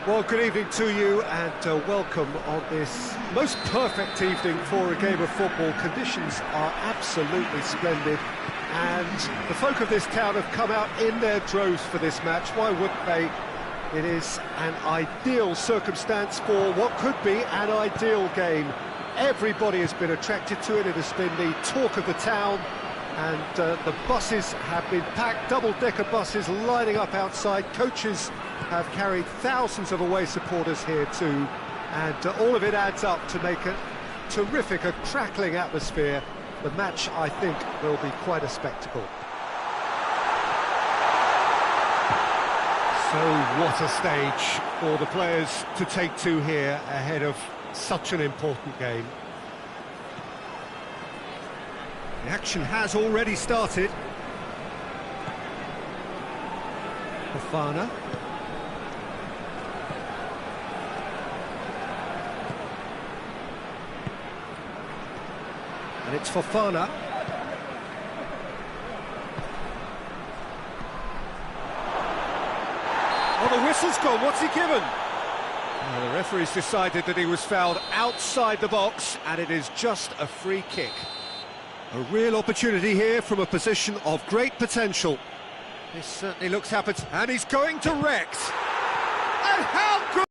Well, good evening to you and welcome on this most perfect evening for a game of football. Conditions are absolutely splendid and the folk of this town have come out in their droves for this match. Why wouldn't they? It is an ideal circumstance for what could be an ideal game. Everybody has been attracted to it. It has been the talk of the town, and the buses have been packed, double-decker buses lining up outside. Coaches have carried thousands of away supporters here too, and all of it adds up to make a terrific, a crackling atmosphere. The match, I think, will be quite a spectacle. So what a stage for the players to take to here ahead of such an important game. The action has already started. Fofana. And it's Fofana. Oh, the whistle's gone. What's he given? The referee's decided that he was fouled outside the box, and it is just a free kick. A real opportunity here from a position of great potential. This certainly looks happened, and he's going direct. And how good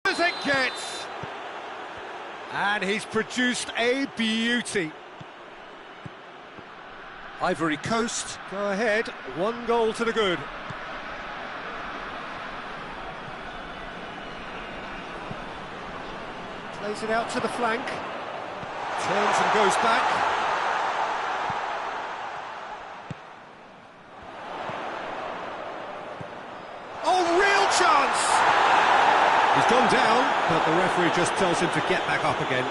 as it gets! And he's produced a beauty. Ivory Coast go ahead, 1 goal to the good. Plays it out to the flank. Turns and goes back. Oh, real chance! He's gone down, but the referee just tells him to get back up again.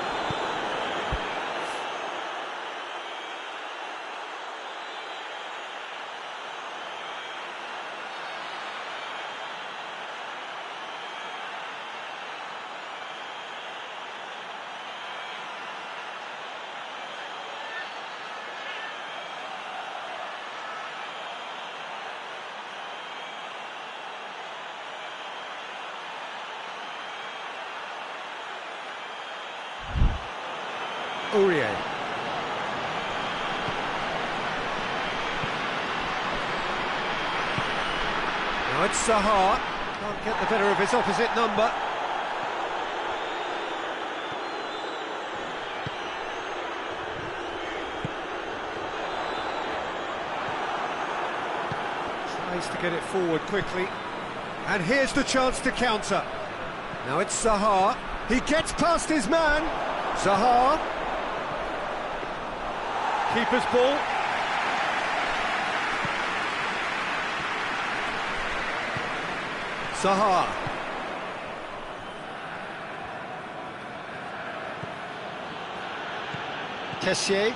Aurier. Now it's Zaha. Can't get the better of his opposite number. Tries to get it forward quickly. And here's the chance to counter. Now it's Zaha. He gets past his man. Zaha. Keeper's ball. Zaha. Kessié.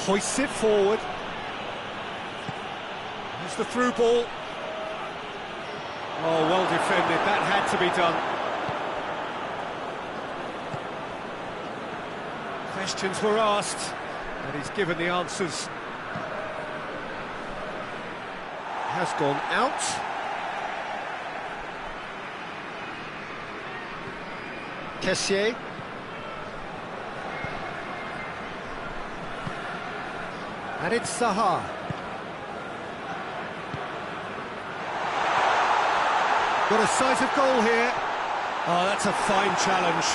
Hoists it forward. There's the through ball. Oh, well defended. That had to be done. Questions were asked, but he's given the answers. Has gone out. Kessié. And it's Zaha. Got a sight of goal here. Oh, that's a fine challenge.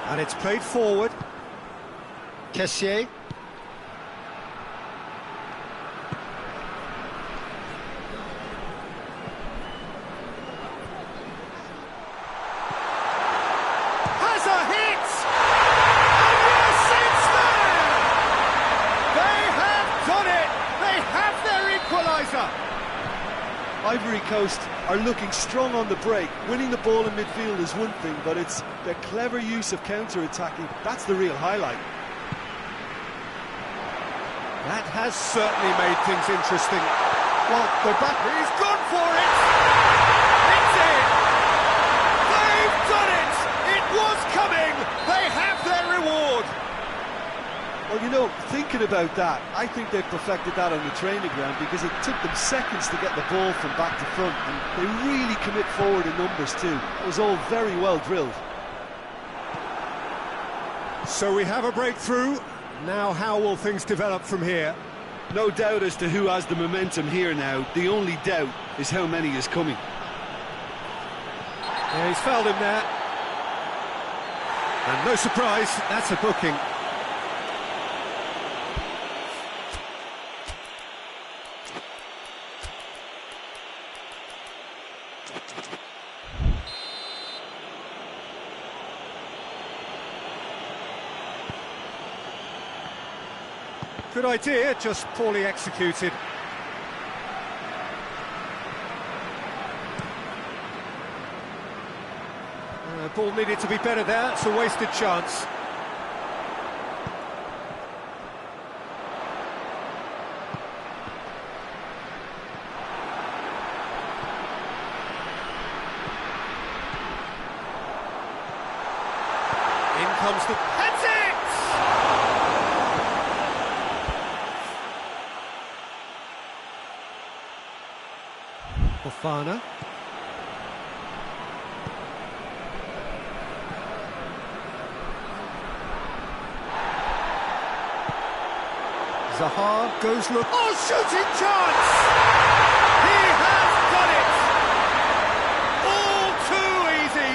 And it's played forward. Kessié. Has a hit! And yes, it's there! They have done it! They have their equaliser! Ivory Coast are looking strong on the break. Winning the ball in midfield is one thing, but it's their clever use of counter-attacking. That's the real highlight. That has certainly made things interesting. Well, they're back. He's gone for it! It's in! They've done it! It was coming! They have their reward! Well, you know, thinking about that, I think they've perfected that on the training ground, because it took them seconds to get the ball from back to front, and they really commit forward in numbers too. It was all very well drilled. So we have a breakthrough. Now how will things develop from here? No doubt as to who has the momentum here now. The only doubt is how many is coming. Yeah, he's fouled him there. And no surprise, that's a booking. Good idea, just poorly executed. Ball needed to be better there, it's a wasted chance. In comes the... That's it! Fofana. Zaha goes look. Oh, shooting chance! He has done it! All too easy.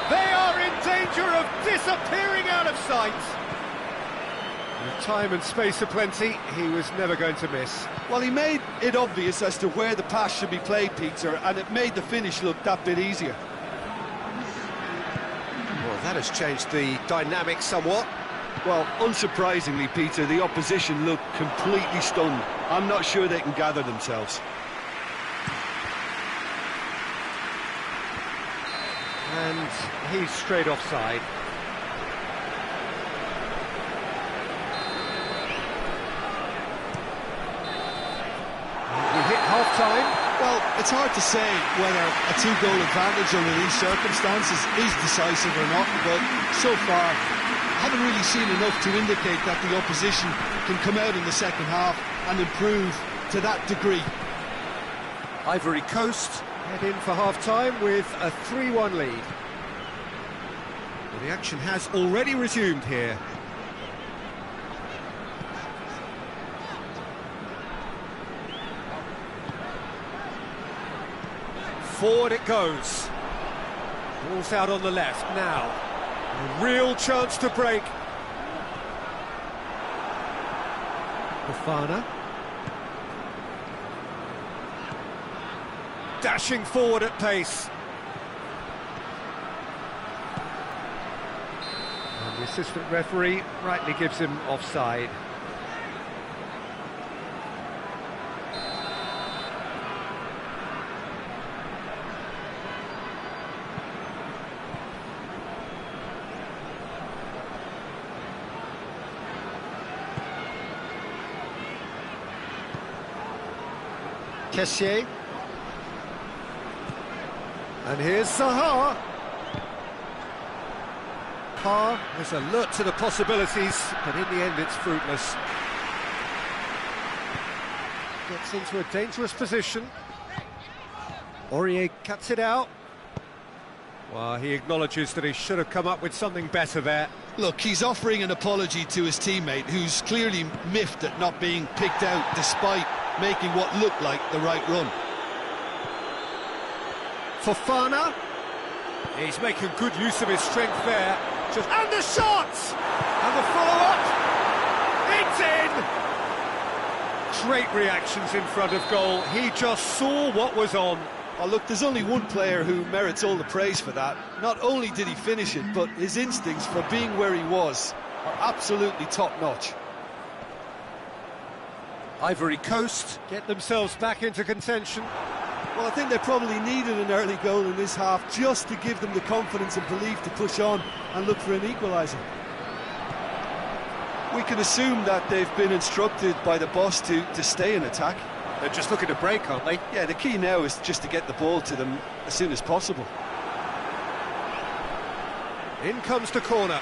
They are in danger of disappearing out of sight. With time and space aplenty, he was never going to miss. Well, he made it obvious as to where the pass should be played, Peter, and it made the finish look that bit easier. Well, that has changed the dynamic somewhat. Well, unsurprisingly, Peter, the opposition looked completely stunned. I'm not sure they can gather themselves. And he's straight offside. We hit half-time. Well, it's hard to say whether a two-goal advantage under these circumstances is decisive or not, but so far, I haven't really seen enough to indicate that the opposition can come out in the second half and improve to that degree. Ivory Coast head in for half-time with a 3-1 lead. Well, the action has already resumed here. Forward it goes. Ball's out on the left now. A real chance to break. Fofana. Dashing forward at pace. And the assistant referee rightly gives him offside. Kessié. And here's Zaha. Ha is alert to the possibilities, but in the end it's fruitless. Gets into a dangerous position. Aurier cuts it out. Well, he acknowledges that he should have come up with something better there. Look, he's offering an apology to his teammate, who's clearly miffed at not being picked out despite making what looked like the right run. Fofana. He's making good use of his strength there. And the shot! And the follow-up. It's in! Great reactions in front of goal. He just saw what was on. Oh, look, there's only one player who merits all the praise for that. Not only did he finish it, but his instincts for being where he was are absolutely top-notch. Ivory Coast get themselves back into contention. Well, I think they probably needed an early goal in this half just to give them the confidence and belief to push on and look for an equaliser. We can assume that they've been instructed by the boss to stay in attack. They're just looking to break, aren't they? Yeah, the key now is just to get the ball to them as soon as possible. In comes the corner.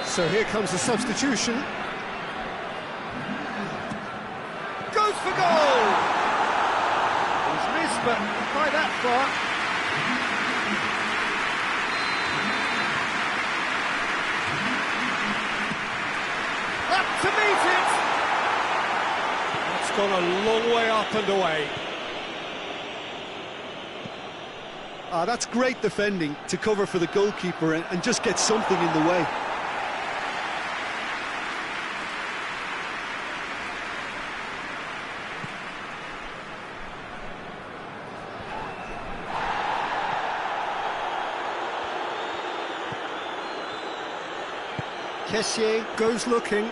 So here comes the substitution. Goes for goal! He's missed, but not by that far. Up to meet it! That's gone a long way up and away. That's great defending to cover for the goalkeeper and just get something in the way. Kessié goes looking.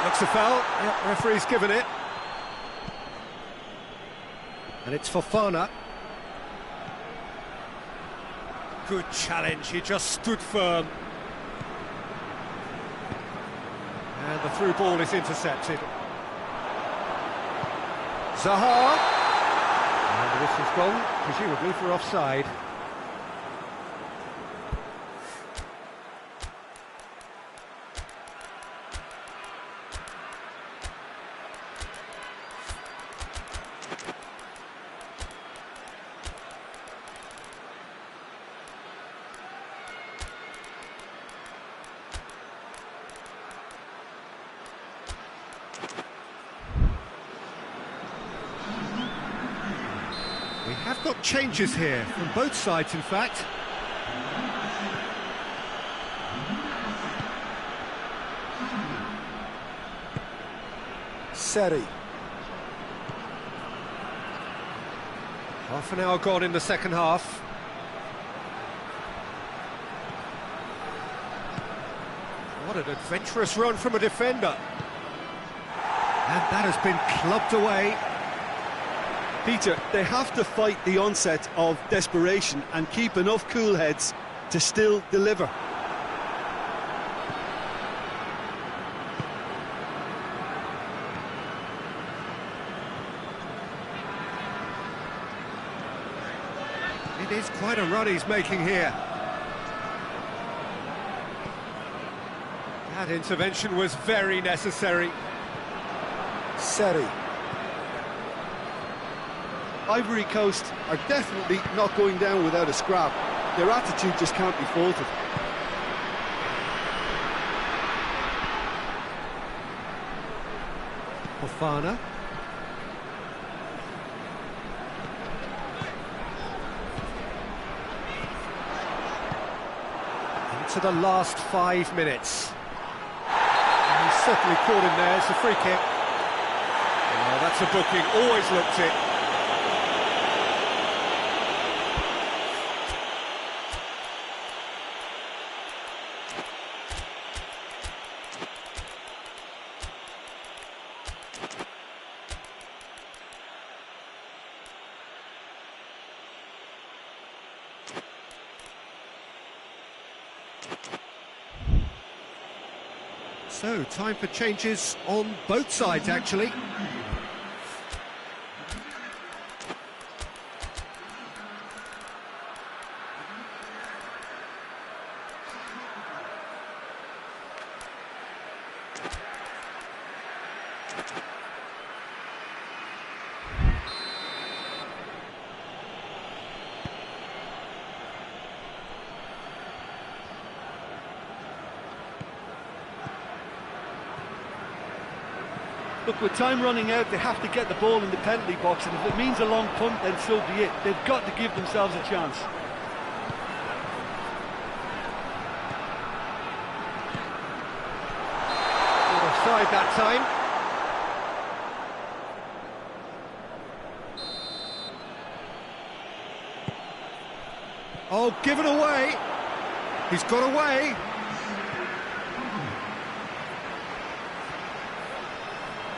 Looks a foul. Yep, referee's given it. And it's Fofana. Good challenge, he just stood firm. And the through ball is intercepted. Zaha. And the whistle's gone, presumably for offside. We have got changes here, from both sides in fact. Seri. Half an hour gone in the second half. What an adventurous run from a defender. And that has been clubbed away. Peter, they have to fight the onset of desperation and keep enough cool heads to still deliver. It is quite a run he's making here. That intervention was very necessary. Seri. Ivory Coast are definitely not going down without a scrap. Their attitude just can't be faulted. Fofana. Into the last 5 minutes. And he's certainly caught him there. It's a free kick. Oh, that's a booking. Always looked it. So, time for changes on both sides, actually. Look, with time running out, they have to get the ball in the penalty box, and if it means a long punt, then so be it. They've got to give themselves a chance. Offside that time. Oh, given away. He's got away.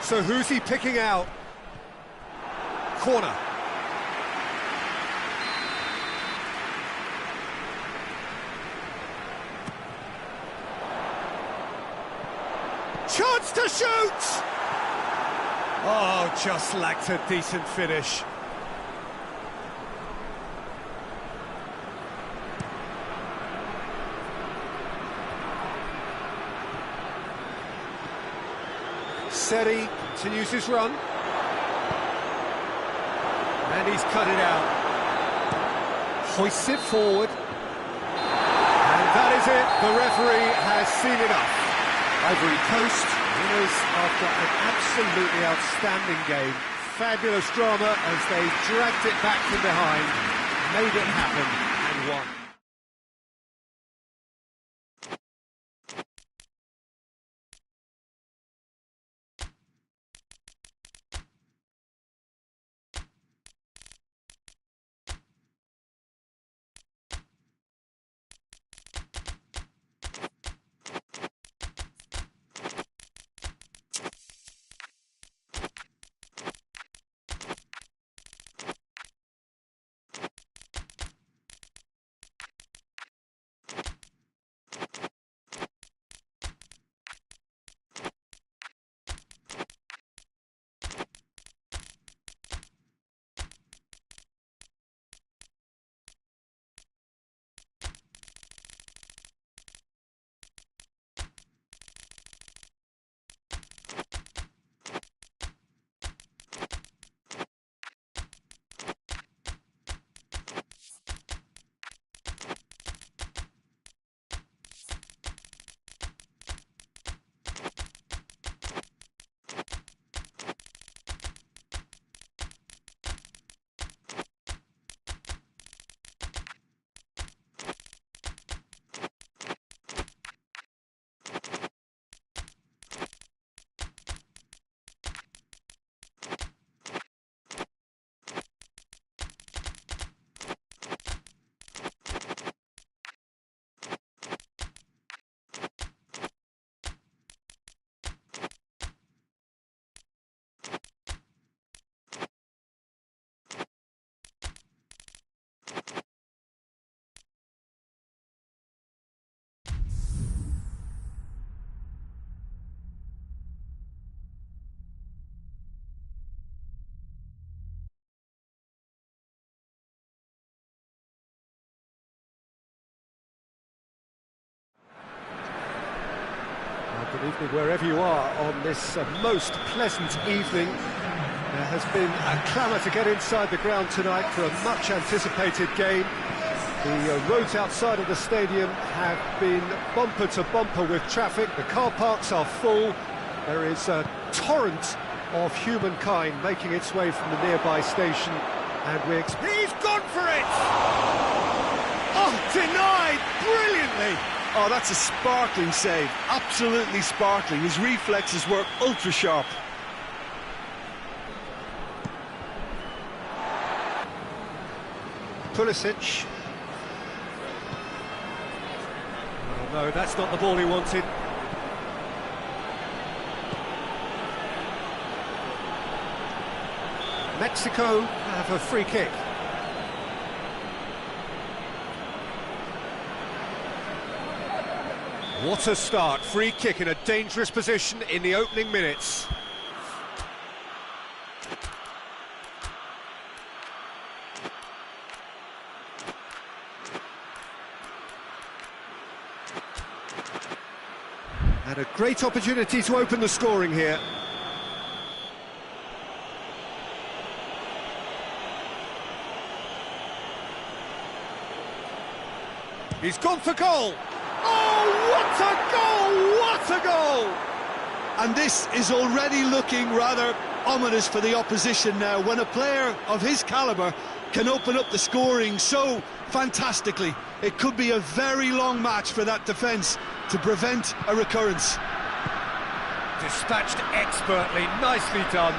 So who's he picking out? Corner. Chance to shoot! Oh, just lacked a decent finish. Seri continues his run. And he's cut it out. Hoists it forward. And that is it. The referee has seen enough. Ivory Coast winners after an absolutely outstanding game. Fabulous drama as they dragged it back from behind, made it happen and won. Good evening wherever you are on this most pleasant evening. There has been a clamour to get inside the ground tonight for a much anticipated game. The roads outside of the stadium have been bumper to bumper with traffic. The car parks are full. There is a torrent of humankind making its way from the nearby station, and he's gone for it! Oh, denied brilliantly! Oh, that's a sparkling save, absolutely sparkling. His reflexes were ultra sharp. Pulisic. Oh no, that's not the ball he wanted. Mexico have a free kick. What a start, free kick in a dangerous position in the opening minutes. And a great opportunity to open the scoring here. He's gone for goal! Oh, what a goal! What a goal! And this is already looking rather ominous for the opposition now, when a player of his calibre can open up the scoring so fantastically. It could be a very long match for that defence to prevent a recurrence. Dispatched expertly, nicely done.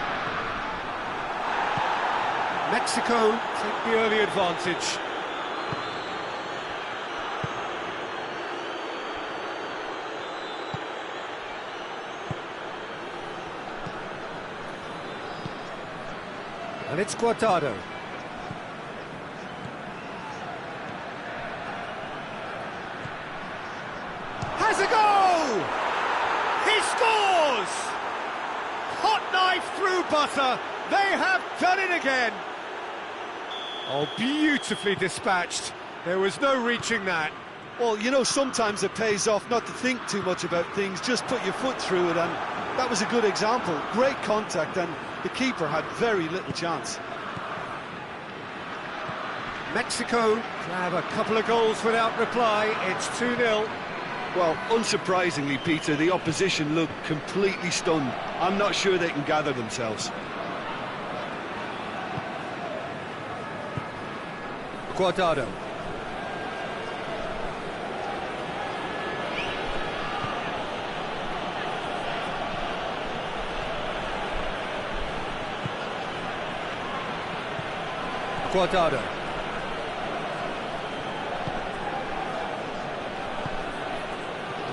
Mexico take the early advantage. And it's Guardado. Has a goal! He scores! hot knife through butter. They have done it again. Oh, beautifully dispatched. There was no reaching that. Well, you know, sometimes it pays off not to think too much about things, just put your foot through it, and that was a good example. Great contact, and the keeper had very little chance. Mexico grab a couple of goals without reply. It's 2-0. Well, unsurprisingly, Peter, the opposition look completely stunned. I'm not sure they can gather themselves. Guardado. Guardado.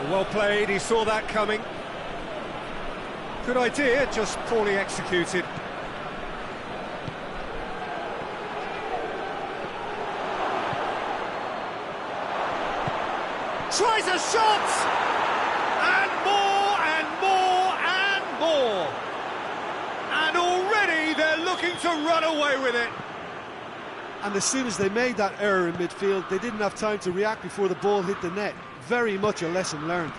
Well played, he saw that coming. Good idea, just poorly executed. Tries a shot! And more, and more, and more! And already they're looking to run away with it. And as soon as they made that error in midfield, they didn't have time to react before the ball hit the net. Very much a lesson learned.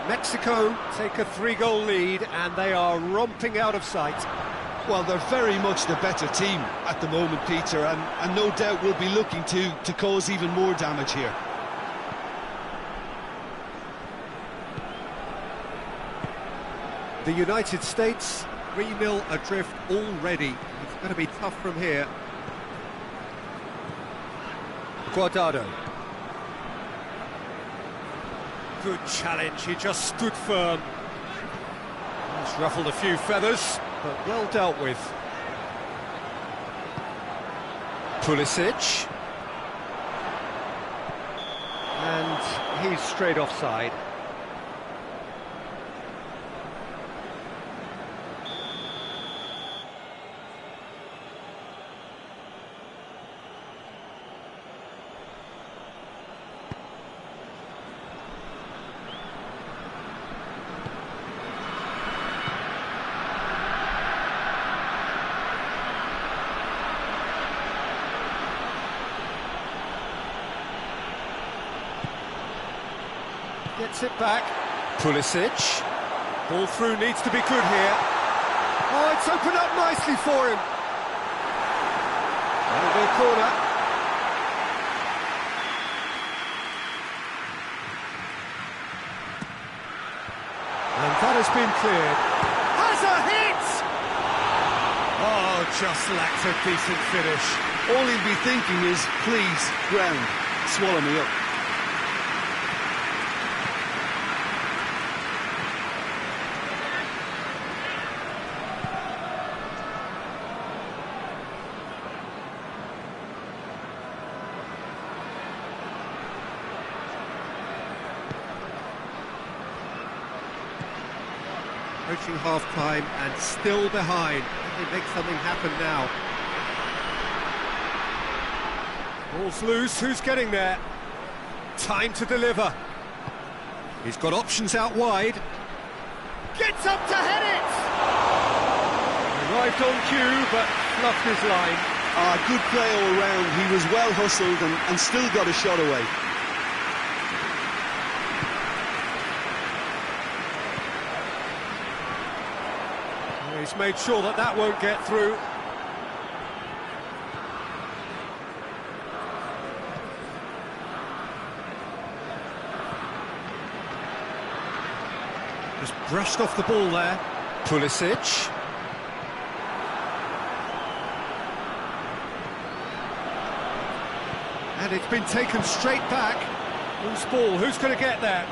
Mexico take a 3-goal lead and they are romping out of sight. Well, they're very much the better team at the moment, Peter, and no doubt will be looking to cause even more damage here. The United States 3-0 adrift already. It's going to be tough from here. Guardado. Good challenge, he just stood firm. He's ruffled a few feathers, but well dealt with. Pulisic. And he's straight offside. Gets it back. Pulisic. Ball through needs to be good here. Oh, it's opened up nicely for him. That'll be a corner. And that has been cleared. Has a hit! Oh, just lacked a decent finish. All he'll be thinking is, please, ground, swallow me up. Approaching half-time and still behind. They make something happen now. Ball's loose, who's getting there? Time to deliver. He's got options out wide. Gets up to head it! Arrived on cue, but fluffed his line. Good play all round. He was well hustled and still got a shot away. He's made sure that that won't get through. Just brushed off the ball there. Pulisic. And it's been taken straight back. Loose ball, who's going to get there?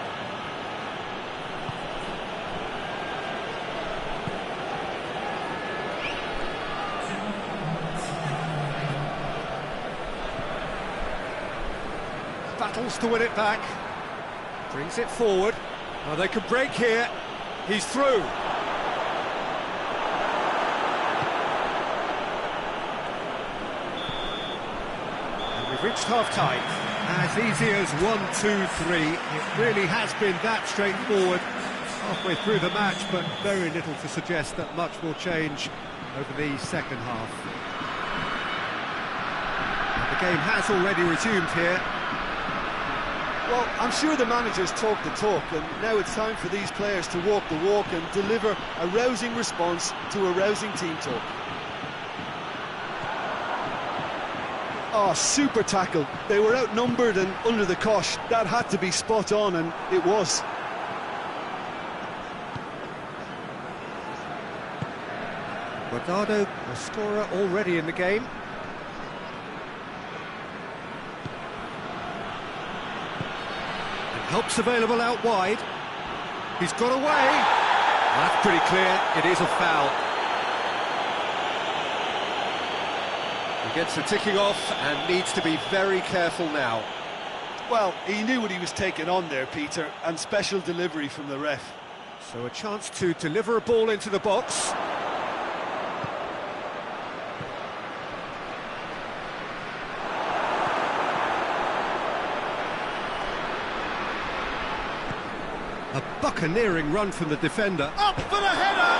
Battles to win it back. Brings it forward. Now they could break here. He's through. And we've reached half-time. As easy as 1, 2, 3. It really has been that straightforward. Halfway through the match, but very little to suggest that much will change over the second half. And the game has already resumed here. Well, I'm sure the managers talk the talk, and now it's time for these players to walk the walk and deliver a rousing response to a rousing team talk. Oh, super tackle. They were outnumbered and under the cosh. That had to be spot on, and it was. Guardado, a scorer already in the game. And help's available out wide. He's got away. That's pretty clear. It is a foul. He gets the ticking off and needs to be very careful now. Well, he knew what he was taking on there, Peter, and special delivery from the ref. So a chance to deliver a ball into the box. A buccaneering run from the defender. Up for the header!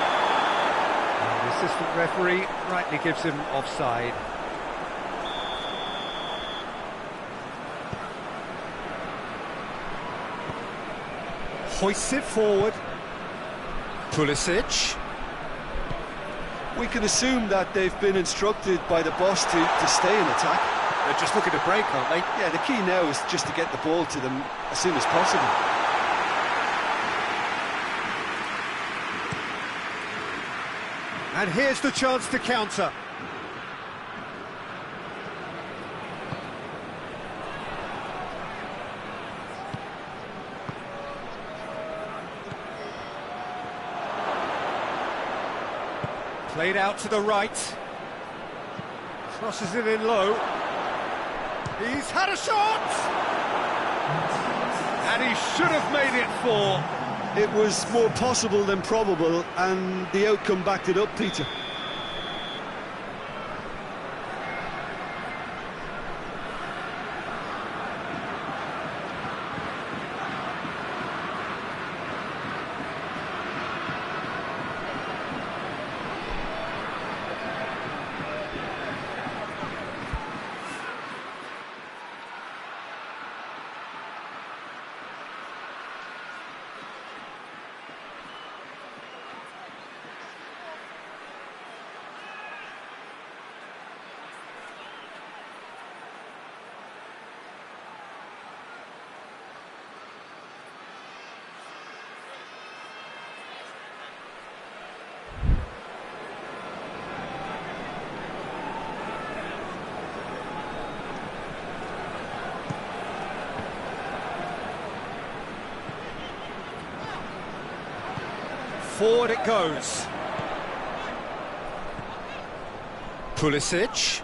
And the assistant referee rightly gives him offside. Hoists it forward. Pulisic. We can assume that they've been instructed by the boss to stay in attack. They're just looking to break, aren't they? Yeah, the key now is just to get the ball to them as soon as possible. And here's the chance to counter. Played out to the right. Crosses it in low. He's had a shot! And he should have made it 4. It was more possible than probable, and the outcome backed it up, Peter. Forward it goes. Pulisic.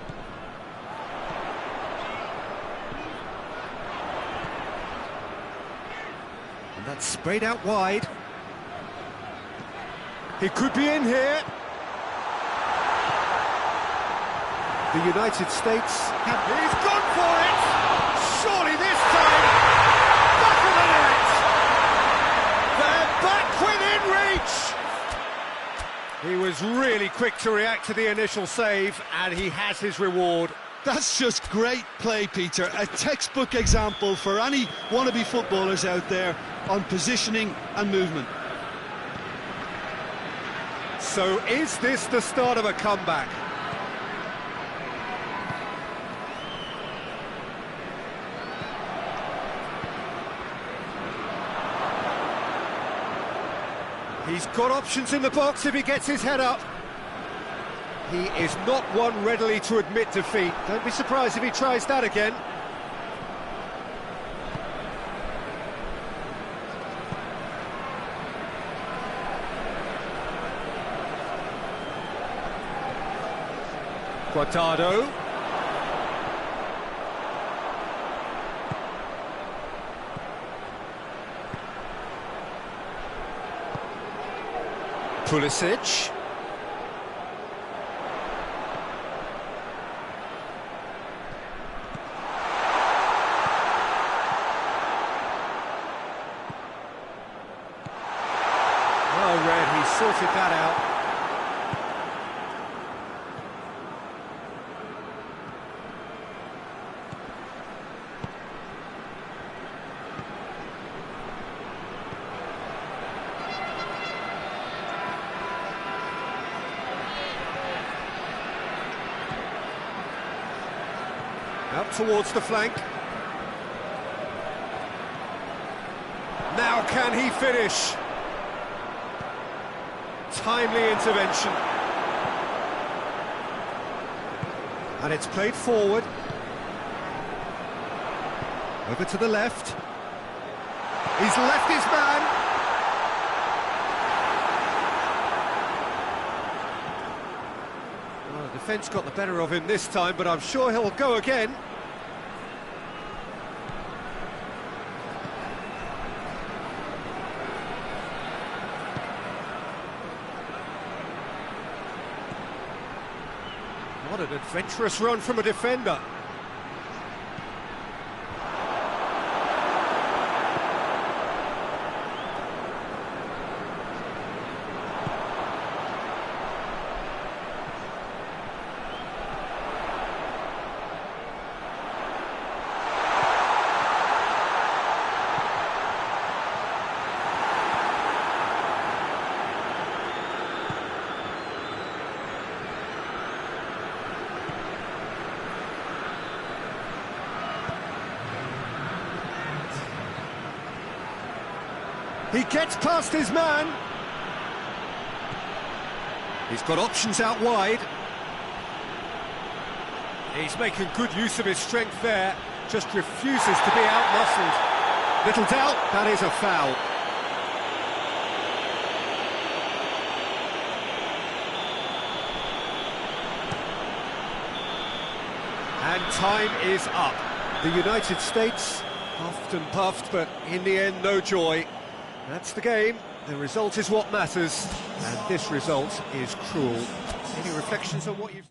And that's sprayed out wide. He could be in here. The United States. He's gone for it! Surely this time! Back of the net! They're back within reach! He was really quick to react to the initial save, and he has his reward. That's just great play, Peter. A textbook example for any wannabe footballers out there on positioning and movement. So is this the start of a comeback? He's got options in the box if he gets his head up. He is not one readily to admit defeat. Don't be surprised if he tries that again. Guardado. Pulisic. red, he sorted that out. Out towards the flank. Now can he finish? Timely intervention. And it's played forward. Over to the left. He's left his man. Well, the defence got the better of him this time, but I'm sure he'll go again. What an adventurous run from a defender. He gets past his man. He's got options out wide. He's making good use of his strength there. Just refuses to be out-muscled. Little doubt, that is a foul. And time is up. The United States, puffed and puffed, but in the end, no joy. That's the game, the result is what matters, and this result is cruel. Any reflections on what you've...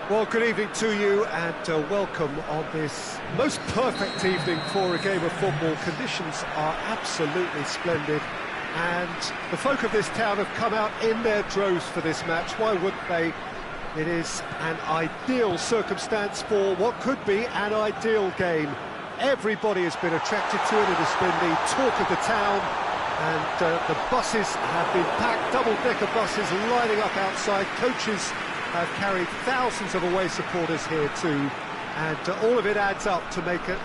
Well, good evening to you and welcome on this most perfect evening for a game of football. Conditions are absolutely splendid and the folk of this town have come out in their droves for this match. Why wouldn't they? It is an ideal circumstance for what could be an ideal game. Everybody has been attracted to it. It has been the talk of the town, and the buses have been packed, double-decker buses lining up outside. Coaches have carried thousands of away supporters here too, and all of it adds up to make a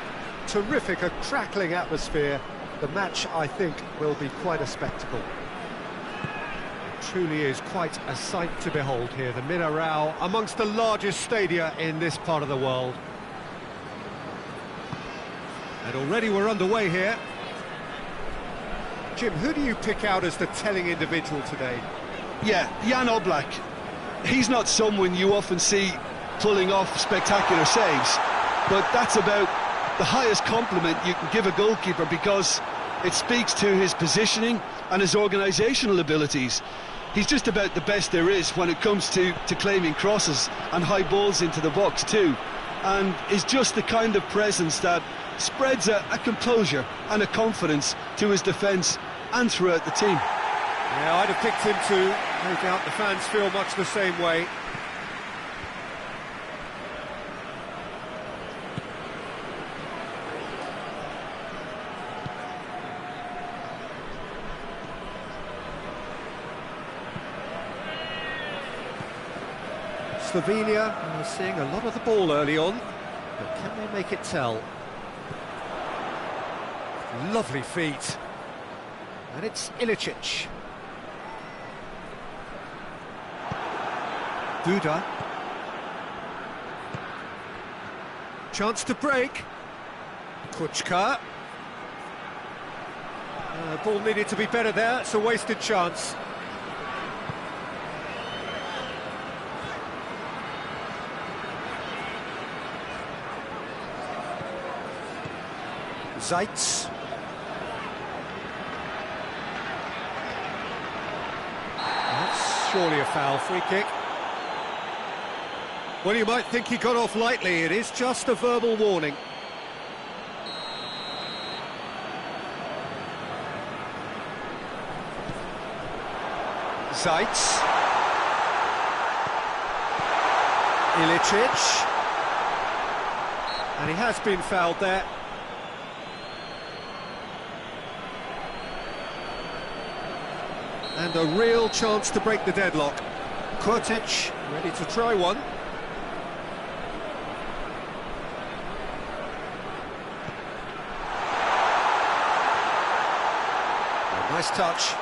terrific, a crackling atmosphere. The match, I think, will be quite a spectacle. Truly is quite a sight to behold here, the Mineral, amongst the largest stadia in this part of the world. And already we're underway here. Jim, who do you pick out as the telling individual today? Yeah, Jan Oblak. He's not someone you often see pulling off spectacular saves, but that's about the highest compliment you can give a goalkeeper, because it speaks to his positioning and his organisational abilities. He's just about the best there is when it comes to claiming crosses and high balls into the box too, and is just the kind of presence that spreads a composure and a confidence to his defence and throughout the team. Yeah, I'd have picked him too. No doubt the fans feel much the same way. Slovenia are seeing a lot of the ball early on, but can they make it tell? Lovely feet. And it's Ilicic. Duda. Chance to break. Kuchka. Ball needed to be better there, it's a wasted chance. Zeitz. That's surely a foul, free kick. Well, you might think he got off lightly, it is just a verbal warning. Zeitz. Ilicic. And he has been fouled there. And a real chance to break the deadlock. Kurtic ready to try one. A nice touch.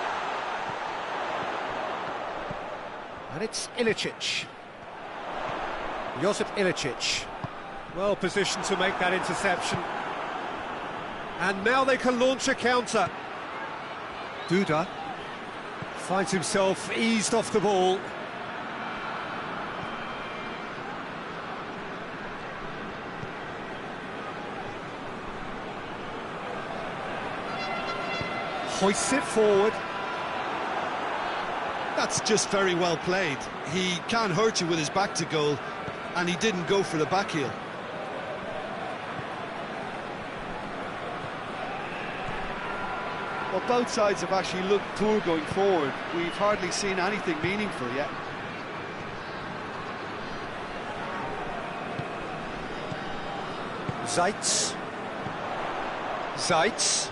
And it's Ilicic. Josip Ilicic. Well positioned to make that interception. And now they can launch a counter. Duda finds himself eased off the ball. Hoists it forward. That's just very well played. He can't hurt you with his back to goal, and he didn't go for the back heel. Well, both sides have actually looked poor going forward. We've hardly seen anything meaningful yet. Zeitz. Zeitz.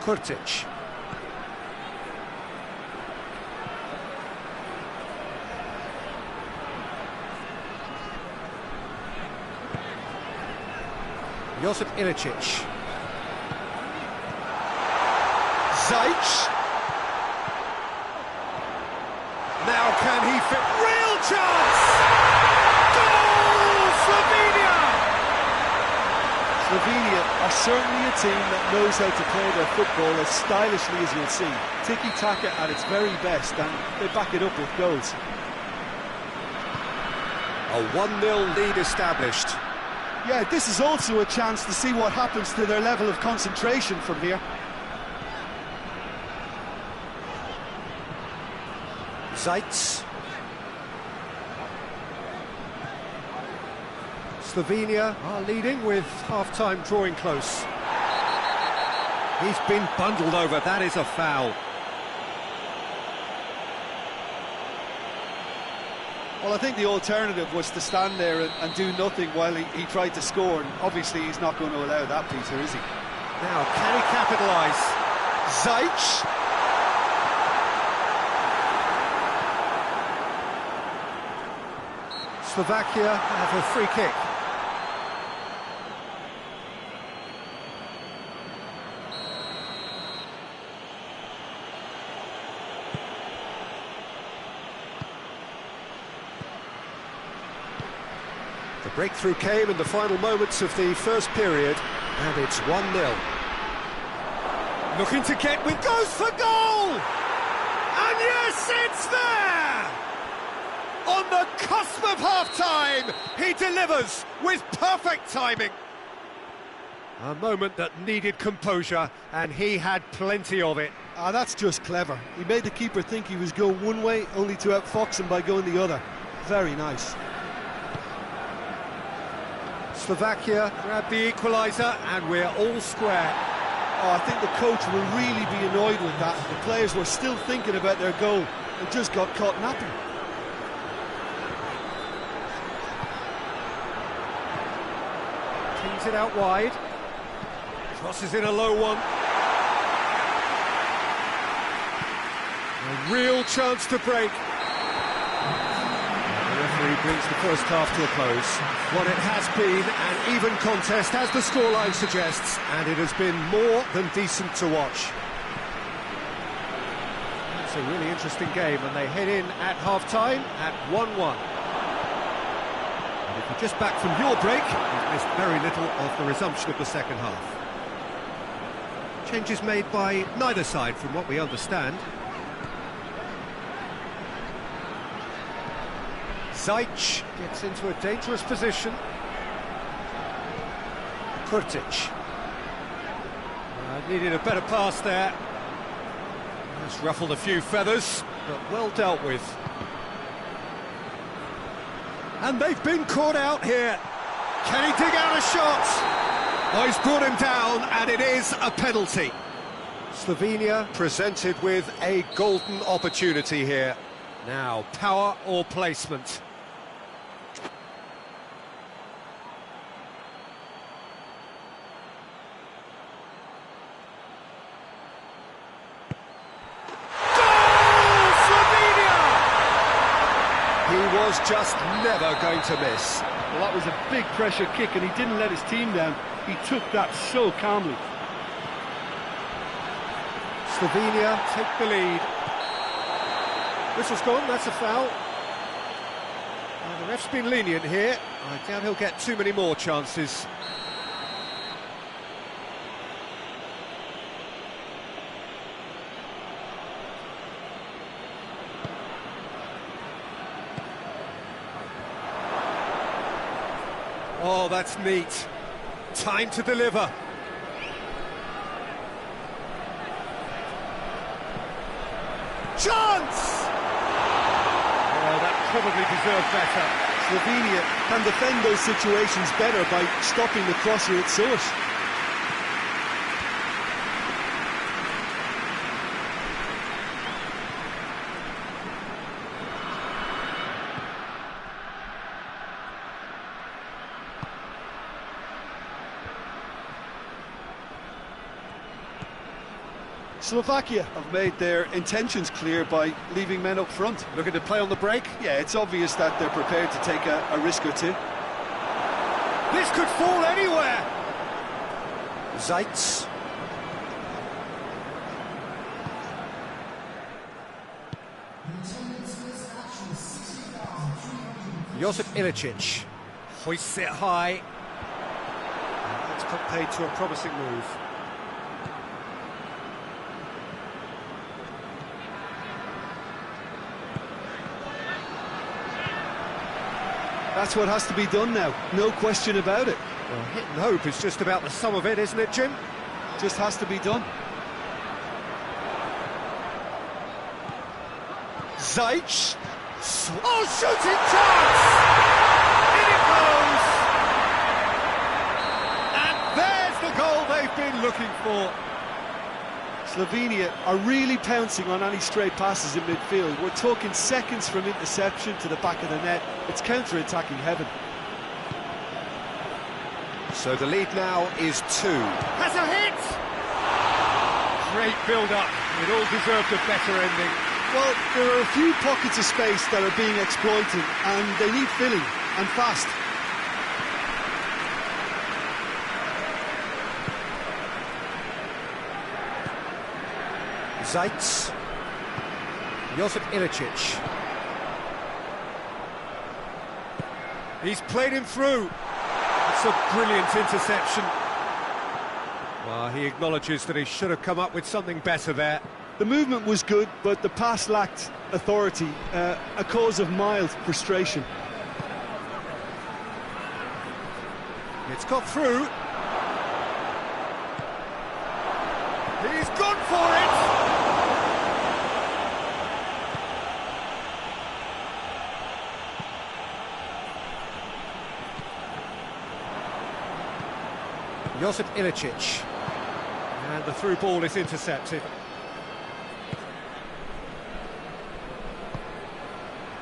Kurtic. Josip Ilicic. Zeitz. Now can he fit? Real chance! Goal! Slovenia! Slovenia are certainly a team that knows how to play their football as stylishly as you'll see. Tiki-taka at its very best, and they back it up with goals. A 1-0 lead established. Yeah, this is also a chance to see what happens to their level of concentration from here. Zeitz. Slovenia are leading with half-time drawing close. He's been bundled over, that is a foul. Well, I think the alternative was to stand there and do nothing while he tried to score, and obviously he's not going to allow that, Peter, is he? Now, can he capitalise? Zajc! Slovakia have a free kick. The breakthrough came in the final moments of the first period, and it's 1-0. Looking to get with, goes for goal! And yes, it's there! On the cusp of half-time, he delivers with perfect timing. A moment that needed composure, and he had plenty of it. Ah, that's just clever. He made the keeper think he was going one way, only to outfox him by going the other. Very nice. Slovakia grab the equaliser, and we're all square. Oh, I think the coach will really be annoyed with that. The players were still thinking about their goal and just got caught napping. Kings it out wide. Crosses in a low one. A real chance to break. The referee brings the first half to a close. What it has been an even contest, as the scoreline suggests, and it has been more than decent to watch. It's a really interesting game, and they head in at half-time at 1-1. And if you're just back from your break, you've missed very little of the resumption of the second half. Changes made by neither side, from what we understand. Zajc gets into a dangerous position. Kurtic. Needed a better pass there. Just ruffled a few feathers, but well dealt with. And they've been caught out here. Can he dig out a shot? Oh, he's brought him down, and it is a penalty. Slovenia presented with a golden opportunity here. Now, power or placement? Was just never going to miss. Well, that was a big pressure kick, and he didn't let his team down. He took that so calmly. Slovenia take the lead. Whistle's gone, that's a foul. The ref's been lenient here. I doubt he'll get too many more chances. Oh, that's neat. Time to deliver. Chance! Oh, that probably deserved better. Slovenia can defend those situations better by stopping the crosser at source. Slovakia have made their intentions clear by leaving men up front. Looking to play on the break? Yeah, it's obvious that they're prepared to take a risk or two. This could fall anywhere! Zajc. Josip Ilicic hoists it high. That's put paid to a promising move. That's what has to be done now, no question about it. Well, hit and hope is just about the sum of it, isn't it, Jim? Just has to be done. Zajc. Oh, shooting chance! In it goes! And there's the goal they've been looking for. Slovenia are really pouncing on any stray passes in midfield. We're talking seconds from interception to the back of the net. It's counter-attacking heaven. So the lead now is 2. Has a hit! Great build-up. It all deserved a better ending. Well, there are a few pockets of space that are being exploited, and they need filling, and fast. Zaitz. Josip Ilicic. He's played him through. It's a brilliant interception. Well, he acknowledges that he should have come up with something better there. The movement was good, but the pass lacked authority, a cause of mild frustration. It's got through. He's gone for it! Josip Ilicic. And the through ball is intercepted.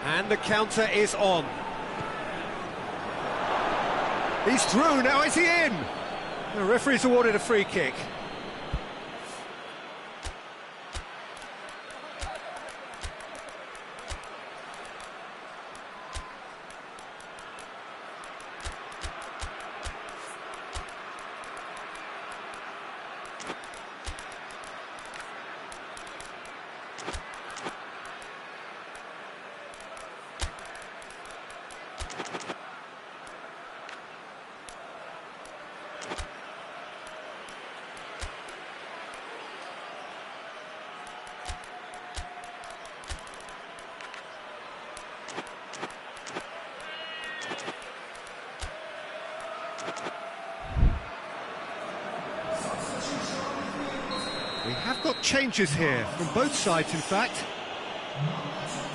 And the counter is on. He's through, now is he in? The referee's awarded a free kick. We have got changes here, from both sides in fact.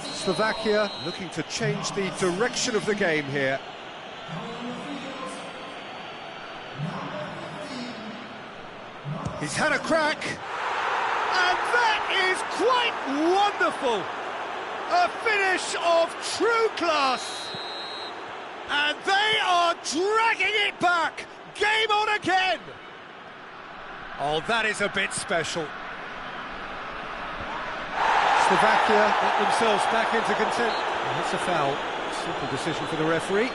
Slovakia looking to change the direction of the game here. He's had a crack. And that is quite wonderful. A finish of true class. And they are dragging it back. Game on again. Oh, that is a bit special. Slovakia get themselves back into contention. That's a foul. Simple decision for the referee.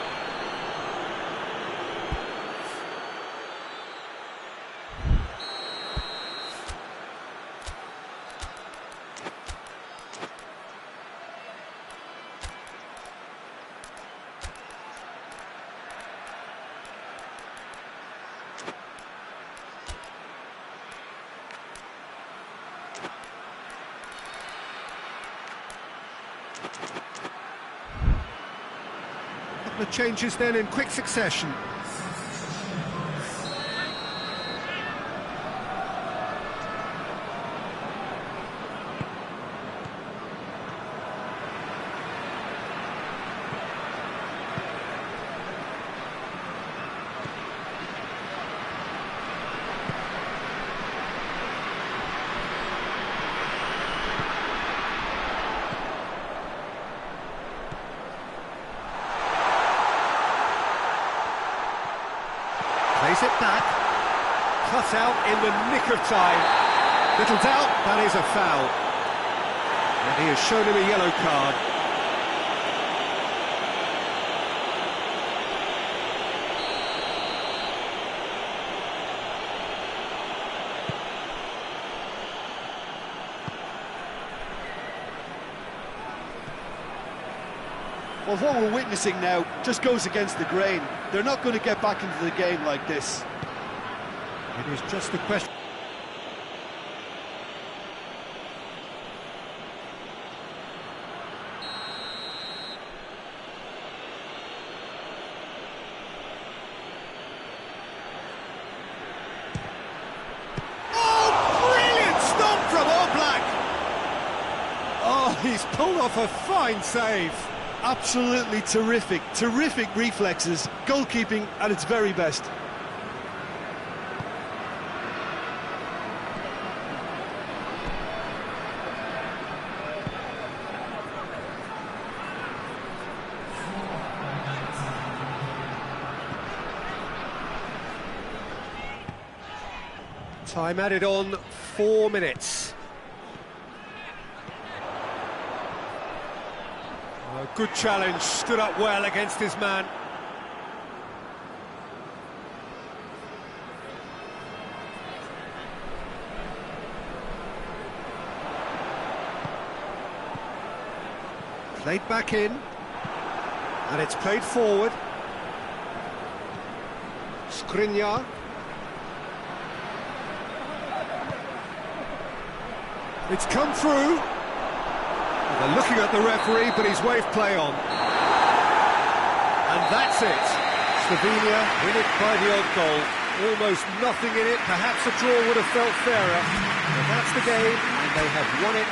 The changes then in quick succession. Plays it back, cut out in the nick of time. Little doubt, that is a foul. And he has shown him a yellow card. Well, what we're witnessing now just goes against the grain. They're not going to get back into the game like this. It is just a question. Oh, brilliant stop from Oblak! Oh, he's pulled off a fine save. Absolutely terrific, terrific reflexes, goalkeeping at its very best. Time added on, 4 minutes. Good challenge, stood up well against his man. Played back in, and it's played forward. Skriniar. It's come through. They're looking at the referee, but he's waved play on. And that's it. Slovenia win it by the odd goal. Almost nothing in it. Perhaps a draw would have felt fairer. But that's the game, and they have won it.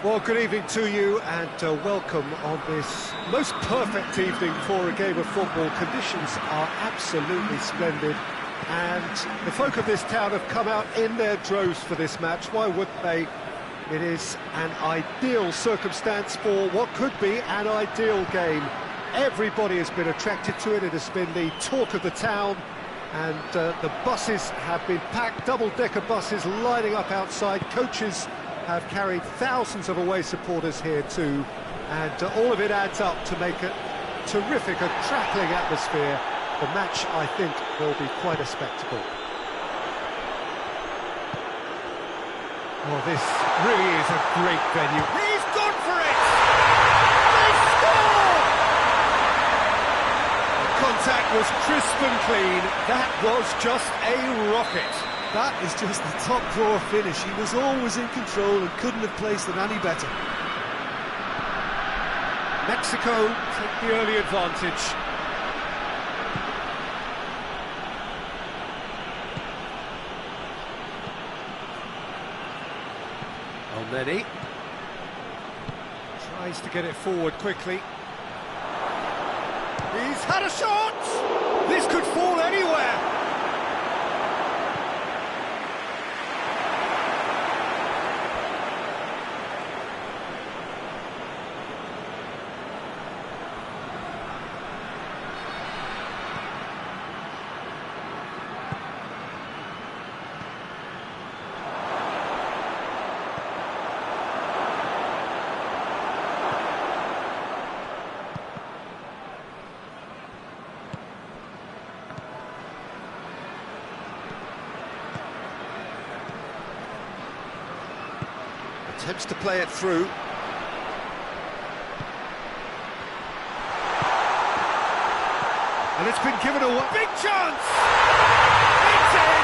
Well, good evening to you, and welcome on this most perfect evening for a game of football. Conditions are absolutely splendid, and the folk of this town have come out in their droves for this match. Why wouldn't they? It is an ideal circumstance for what could be an ideal game. Everybody has been attracted to it. It has been the talk of the town, and the buses have been packed, double-decker buses lining up outside. Coaches have carried thousands of away supporters here too, and all of it adds up to make a terrific, a crackling atmosphere. The match, I think, will be quite a spectacle. Oh, this really is a great venue. He's gone for it! They score! The contact was crisp and clean. That was just a rocket. That is just the top drawer finish. He was always in control and couldn't have placed it any better. Mexico take the early advantage. Almeni tries to get it forward quickly. He's had a shot! This could fall anywhere! Attempts to play it through. And it's been given away. Big chance! It's in!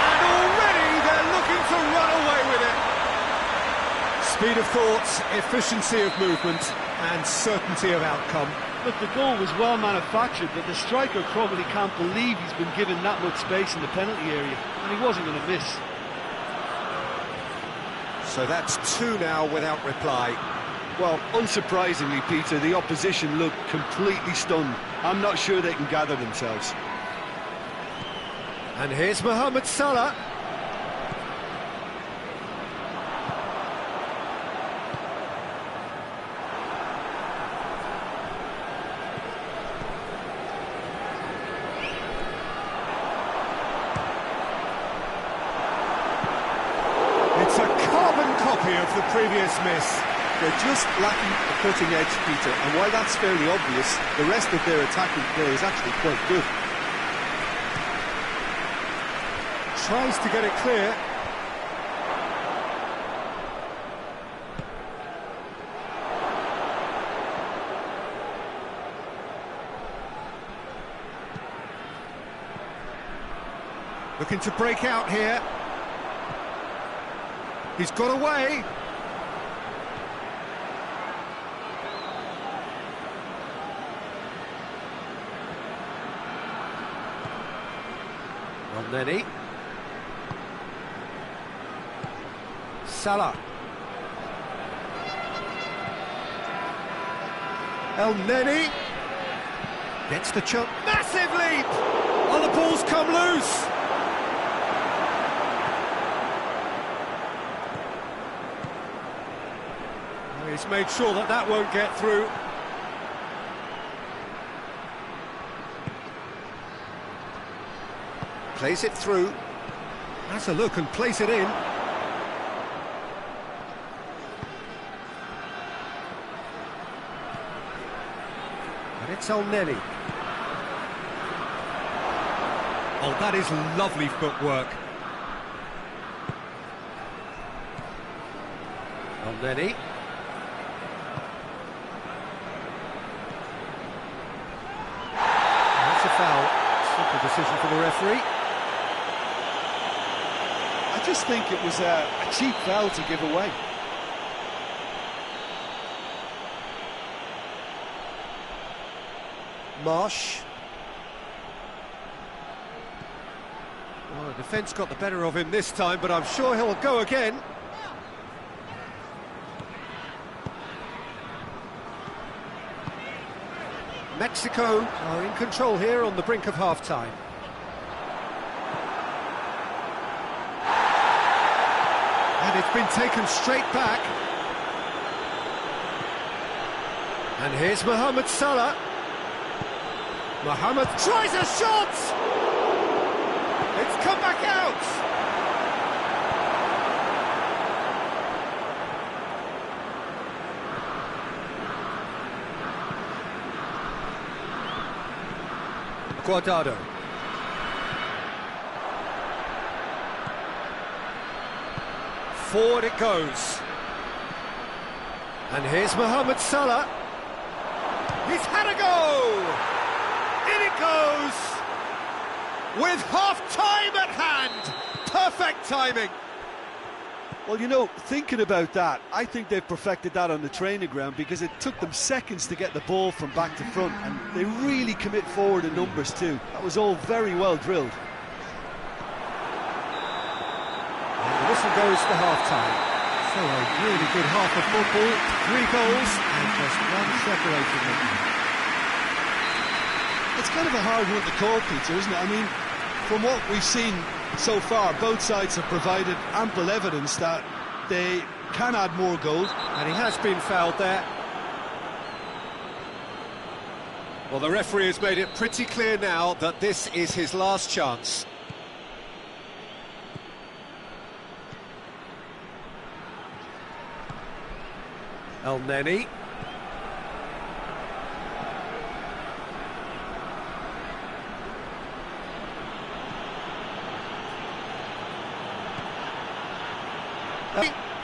And already they're looking to run away with it. Speed of thought, efficiency of movement, and certainty of outcome. Look, the goal was well manufactured, but the striker probably can't believe he's been given that much space in the penalty area, and he wasn't going to miss. So that's two now without reply. Well, unsurprisingly, Peter, the opposition looked completely stunned. I'm not sure they can gather themselves. And here's Mohamed Salah. It's a carbon copy of the previous miss. They're just lacking a cutting edge, Peter, and while that's fairly obvious, the rest of their attacking play is actually quite good. Tries to get it clear. Looking to break out here. He's got away. Elneny. Salah. Elneny gets the chunk. Massive leap! Oh, the ball's come loose. Oh, he's made sure that that won't get through. Plays it through. Has a look and plays it in. And it's Elneny. Oh, that is lovely footwork. Elneny. That's a foul. Simple decision for the referee. I just think it was a cheap foul to give away. Marsh. Well, the defence got the better of him this time, but I'm sure he'll go again. Mexico are in control here on the brink of half-time. And it's been taken straight back. And here's Mohamed Salah. Mohamed tries a shot! It's come back out! Guardado. Forward it goes. And here's Mohamed Salah. He's had a go! In it goes! With half-time at hand! Perfect timing! Well, you know, thinking about that, I think they've perfected that on the training ground because it took them seconds to get the ball from back to front, and they really commit forward in numbers too. That was all very well drilled. And the whistle goes for half-time. So a really good half of football, 3 goals, and just one separating them. It's kind of a hard one to call, Peter, isn't it? I mean, from what we've seen so far, both sides have provided ample evidence that they can add more goals. And he has been fouled there. Well, the referee has made it pretty clear now that this is his last chance. Elneny.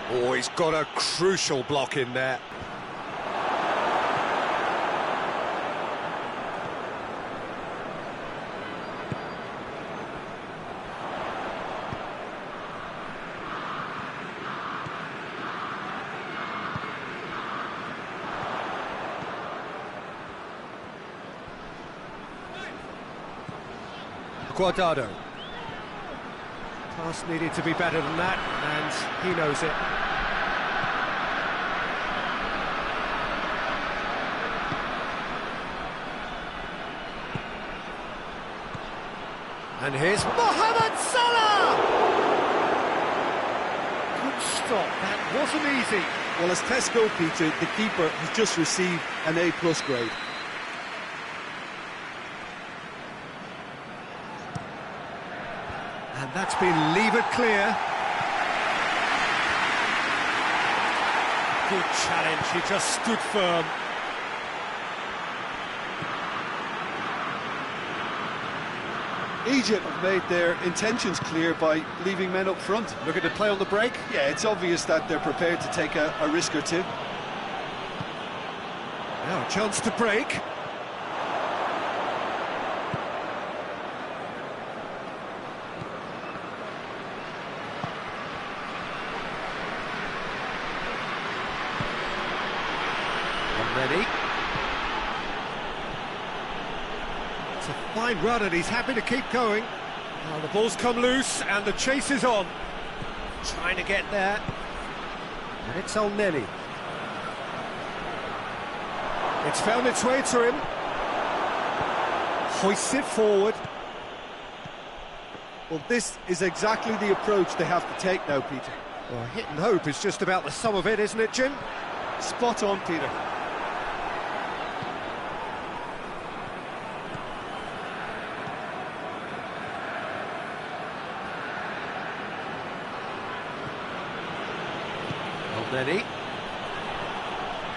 Oh, he's got a crucial block in there. Guardado. Pass needed to be better than that, and he knows it. And here's Mohamed Salah! Good stop, that wasn't easy. Well, as tests go, Peter, the keeper has just received an A+ grade. And that's been levered clear. Good challenge, he just stood firm. Egypt have made their intentions clear by leaving men up front. Looking to play on the break. Yeah, it's obvious that they're prepared to take a risk or two. Now a chance to break. Ready. It's a fine run and he's happy to keep going. Now the ball's come loose and the chase is on. Trying to get there. And it's Elneny. It's found its way to him. Hoists it forward. Well, this is exactly the approach they have to take now, Peter. Well, hit and hope is just about the sum of it, isn't it, Jim? Spot on, Peter. Elneny.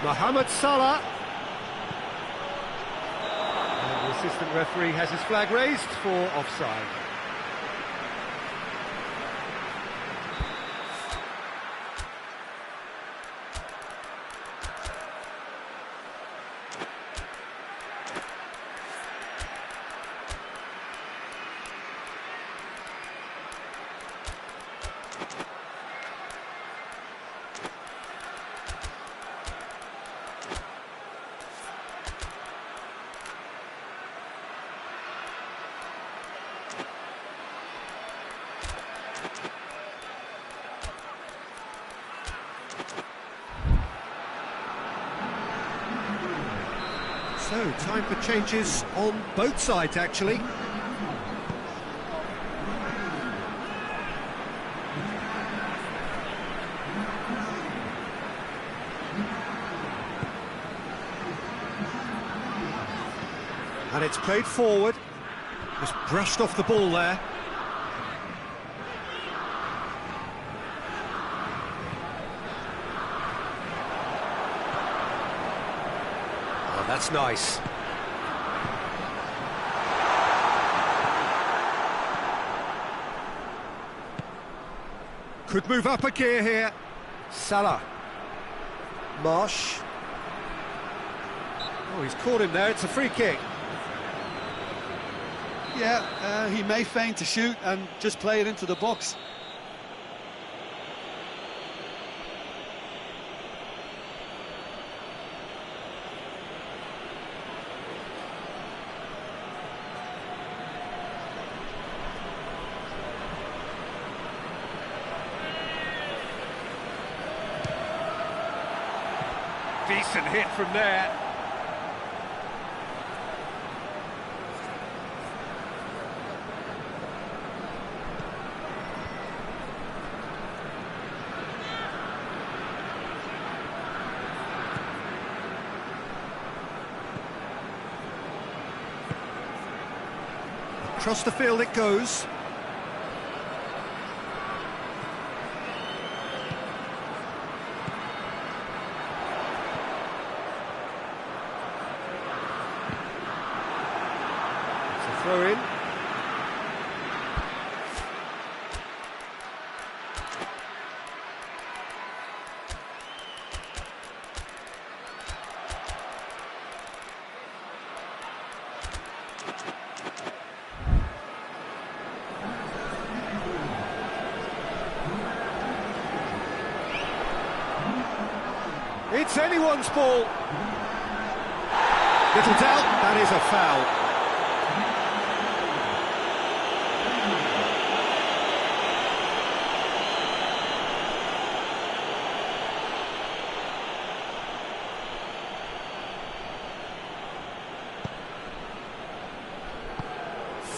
Mohamed Salah. And the assistant referee has his flag raised for offside. So, time for changes on both sides, actually. And it's played forward. Just brushed off the ball there. That's nice. Could move up a gear here. Salah. Marsh. Oh, he's caught him there. It's a free kick. Yeah, he may feign to shoot and just play it into the box. Decent hit from there. Across the field it goes. Throw in. It's anyone's ball. Little doubt, that is a foul.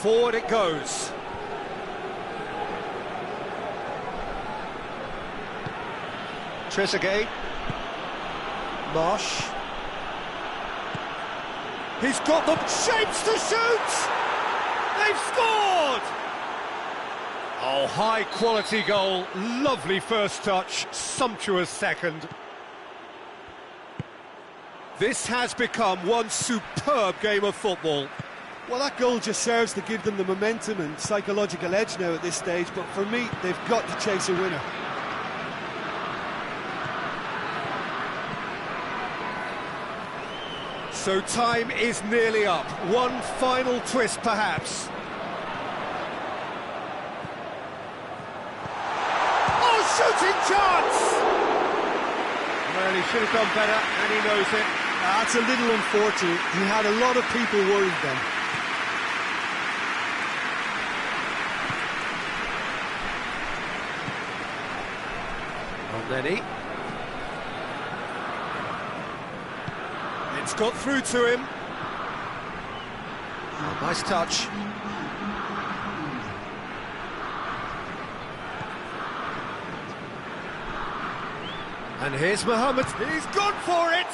Forward it goes. Trezeguet. Marsh. He's got the shapes to shoot! They've scored! Oh, high-quality goal, lovely first touch, sumptuous second. This has become one superb game of football. Well, that goal just serves to give them the momentum and psychological edge now at this stage, but for me, they've got to chase a winner. So time is nearly up. One final twist, perhaps. Oh, shooting chance! Well, he should have done better, and he knows it. That's a little unfortunate. He had a lot of people worried then. Lenny. It's got through to him. Oh, nice touch. And here's Mohammed. He's gone for it!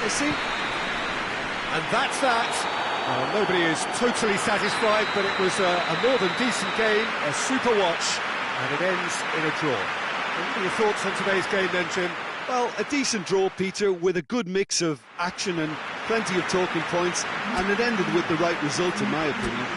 You see? And that's that. Nobody is totally satisfied, but it was a more than decent game, a super watch, and it ends in a draw. What are your thoughts on today's game then, Jim? Well, a decent draw, Peter, with a good mix of action and plenty of talking points, and it ended with the right result, in my opinion.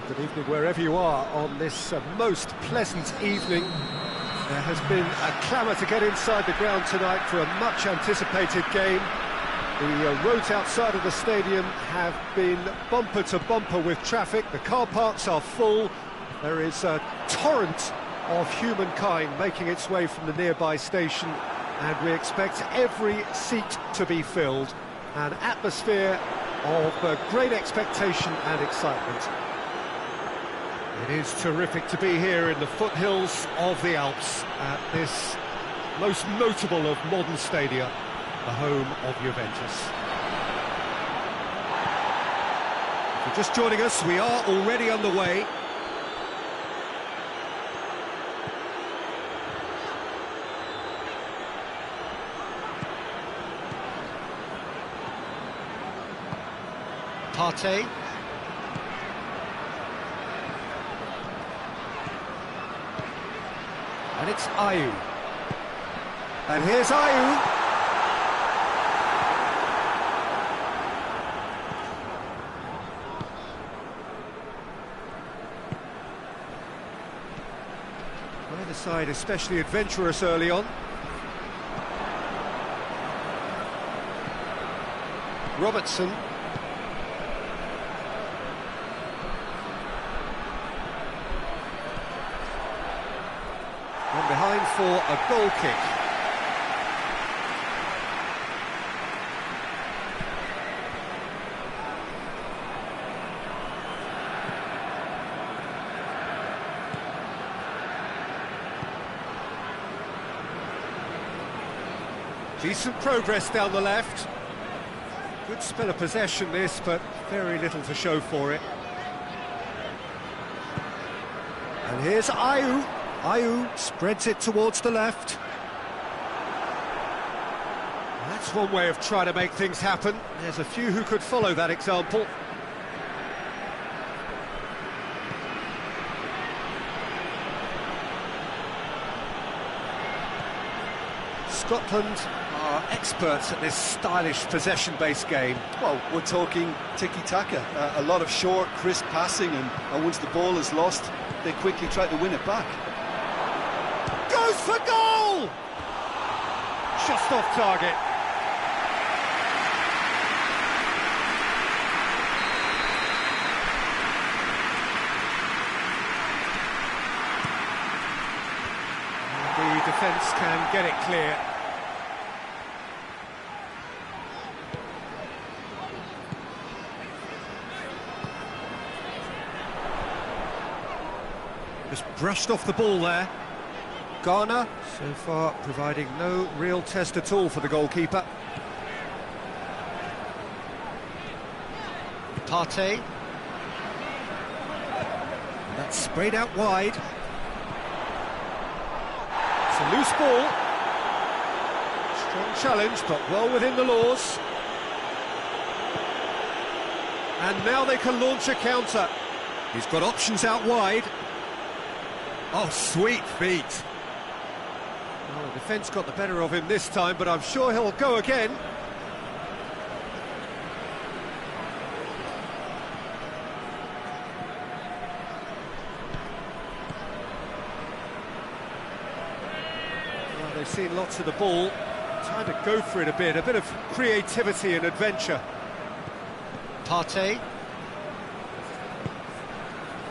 Good evening wherever you are on this most pleasant evening. There has been a clamour to get inside the ground tonight for a much anticipated game. The roads outside of the stadium have been bumper to bumper with traffic. The car parks are full. There is a torrent of humankind making its way from the nearby station, and we expect every seat to be filled. An atmosphere of great expectation and excitement. It is terrific to be here in the foothills of the Alps at this most notable of modern stadia, the home of Juventus. If you're just joining us, we are already underway. Partey. And it's Ayew. And here's Ayew. Neither side especially adventurous early on. Robertson. From behind for a goal kick. Decent progress down the left. Good spell of possession this, but very little to show for it. And here's Ayew. Ayew spreads it towards the left. That's one way of trying to make things happen. There's a few who could follow that example. Scotland are experts at this stylish possession-based game. Well, we're talking tiki-taka, a lot of short, crisp passing, and once the ball is lost, they quickly try to win it back. Goes for goal! Just off target. And the defence can get it clear. Just brushed off the ball there. Ghana, so far, providing no real test at all for the goalkeeper. Partey. That's sprayed out wide. It's a loose ball. Strong challenge, but well within the laws. And now they can launch a counter. He's got options out wide. Oh, sweet feet. Well, the defence got the better of him this time, but I'm sure he'll go again. Well, they've seen lots of the ball. Time to go for it a bit of creativity and adventure. Partey.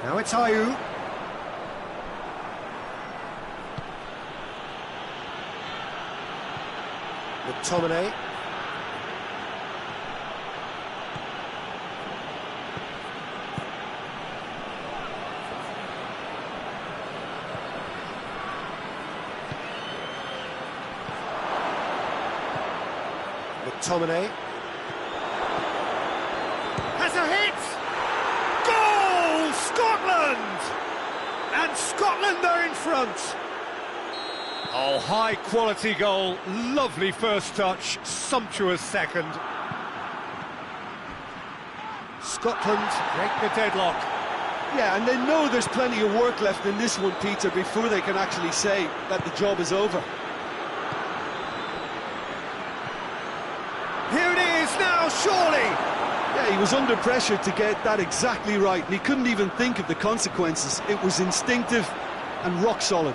Now it's Ayew. McTominay. McTominay. Has a hit! Goal! Scotland! And Scotland are in front. Oh, high-quality goal, lovely first touch, sumptuous second. Scotland break the deadlock. Yeah, and they know there's plenty of work left in this one, Peter, before they can actually say that the job is over. Here it is now, surely! Yeah, he was under pressure to get that exactly right, and he couldn't even think of the consequences. It was instinctive and rock solid.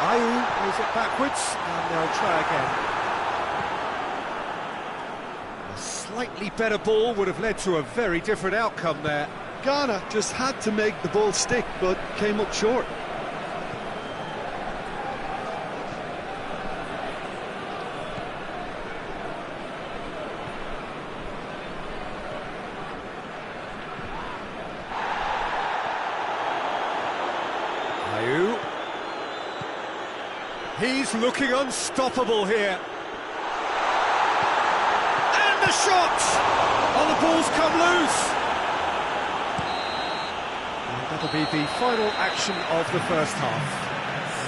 Ayew plays it backwards, and they'll try again. A slightly better ball would have led to a very different outcome there. Ghana just had to make the ball stick, but came up short. Ayew. He's looking unstoppable here. And the shot! Oh, the ball's come loose. And that'll be the final action of the first half.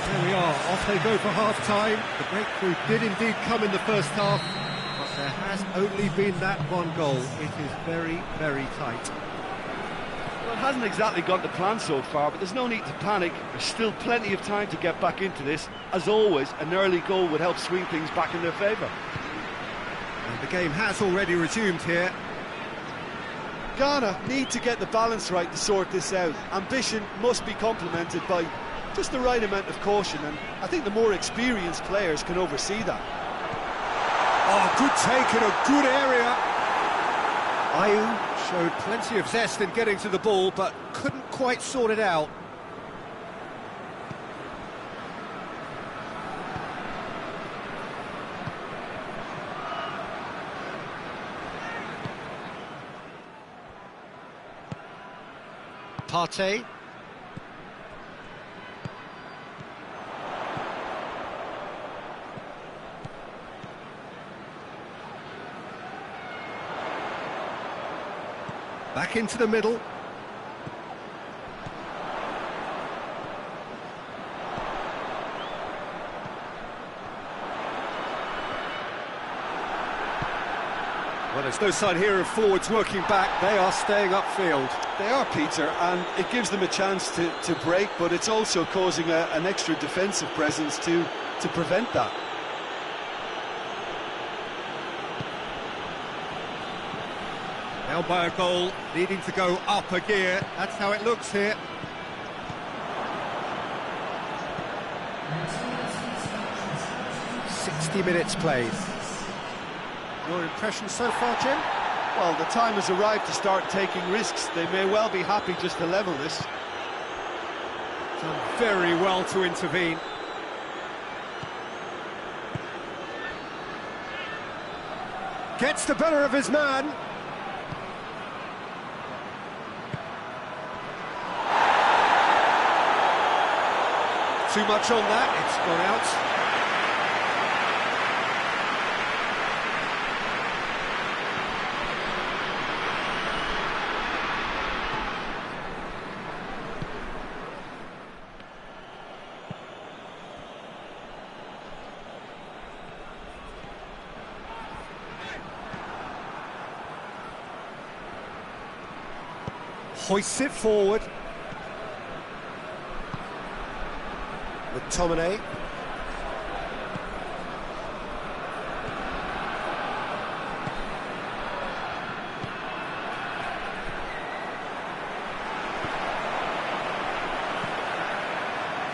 There we are, off they go for half-time. The breakthrough did indeed come in the first half, but there has only been that one goal. It is very, very tight. Well, it hasn't exactly gone to plan so far, but there's no need to panic. There's still plenty of time to get back into this. As always, an early goal would help swing things back in their favour. And the game has already resumed here. Ghana need to get the balance right to sort this out. Ambition must be complemented by just the right amount of caution, and I think the more experienced players can oversee that. Oh, good take in a good area. Ayew showed plenty of zest in getting to the ball, but couldn't quite sort it out. Partey. Back into the middle. Well, there's no sign here of forwards working back. They are staying upfield. They are, Peter, and it gives them a chance to break, but it's also causing an extra defensive presence to prevent that. Held by a goal, needing to go up a gear. That's how it looks here. "60 minutes played." Your impression so far, Jim? Well, the time has arrived to start taking risks. They may well be happy just to level this. Done very well to intervene. Gets the better of his man. Too much on that, it's gone out. Hoists it forward. McTominay.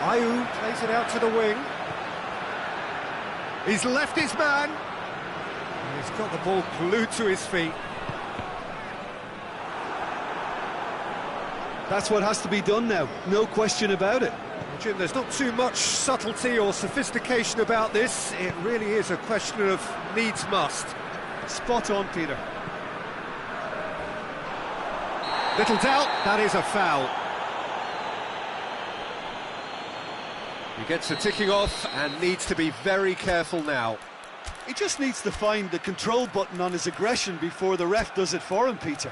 Ayew plays it out to the wing. He's left his man. And he's got the ball glued to his feet. That's what has to be done now, no question about it. Jim, there's not too much subtlety or sophistication about this. It really is a question of needs must. Spot on, Peter. Little doubt, that is a foul. He gets the ticking off and needs to be very careful now. He just needs to find the control button on his aggression before the ref does it for him, Peter.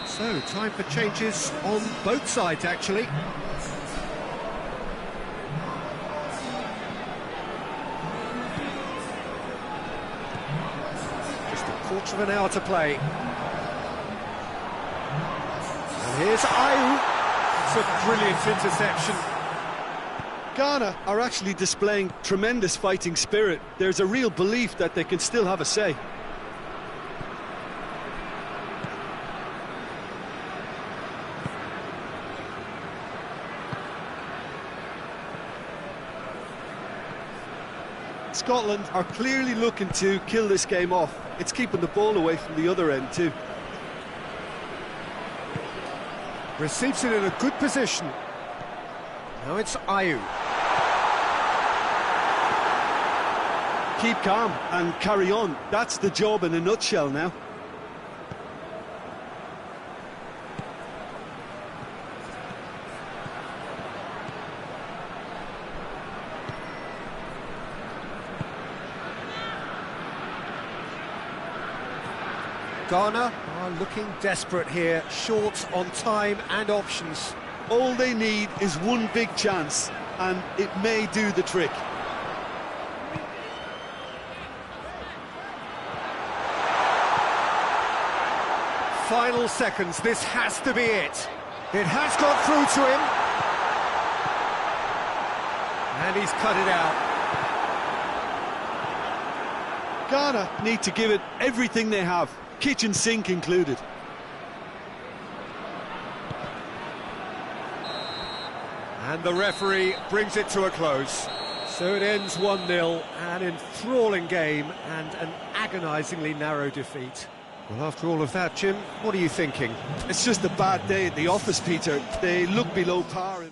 So, time for changes on both sides, actually. Just a quarter of an hour to play. And here's Ayew. It's a brilliant interception. Ghana are actually displaying tremendous fighting spirit. There's a real belief that they can still have a say. Scotland are clearly looking to kill this game off. It's keeping the ball away from the other end too. Receives it in a good position. Now it's Ayew. Keep calm and carry on. That's the job in a nutshell now. Ghana are looking desperate here, short on time and options. All they need is one big chance, and it may do the trick. Final seconds, this has to be it. It has got through to him. And he's cut it out. Ghana need to give it everything they have, kitchen sink included. And the referee brings it to a close. So it ends 1-0, an enthralling game and an agonisingly narrow defeat. Well, after all of that, Jim, what are you thinking? It's just a bad day at the office, Peter. They look below par.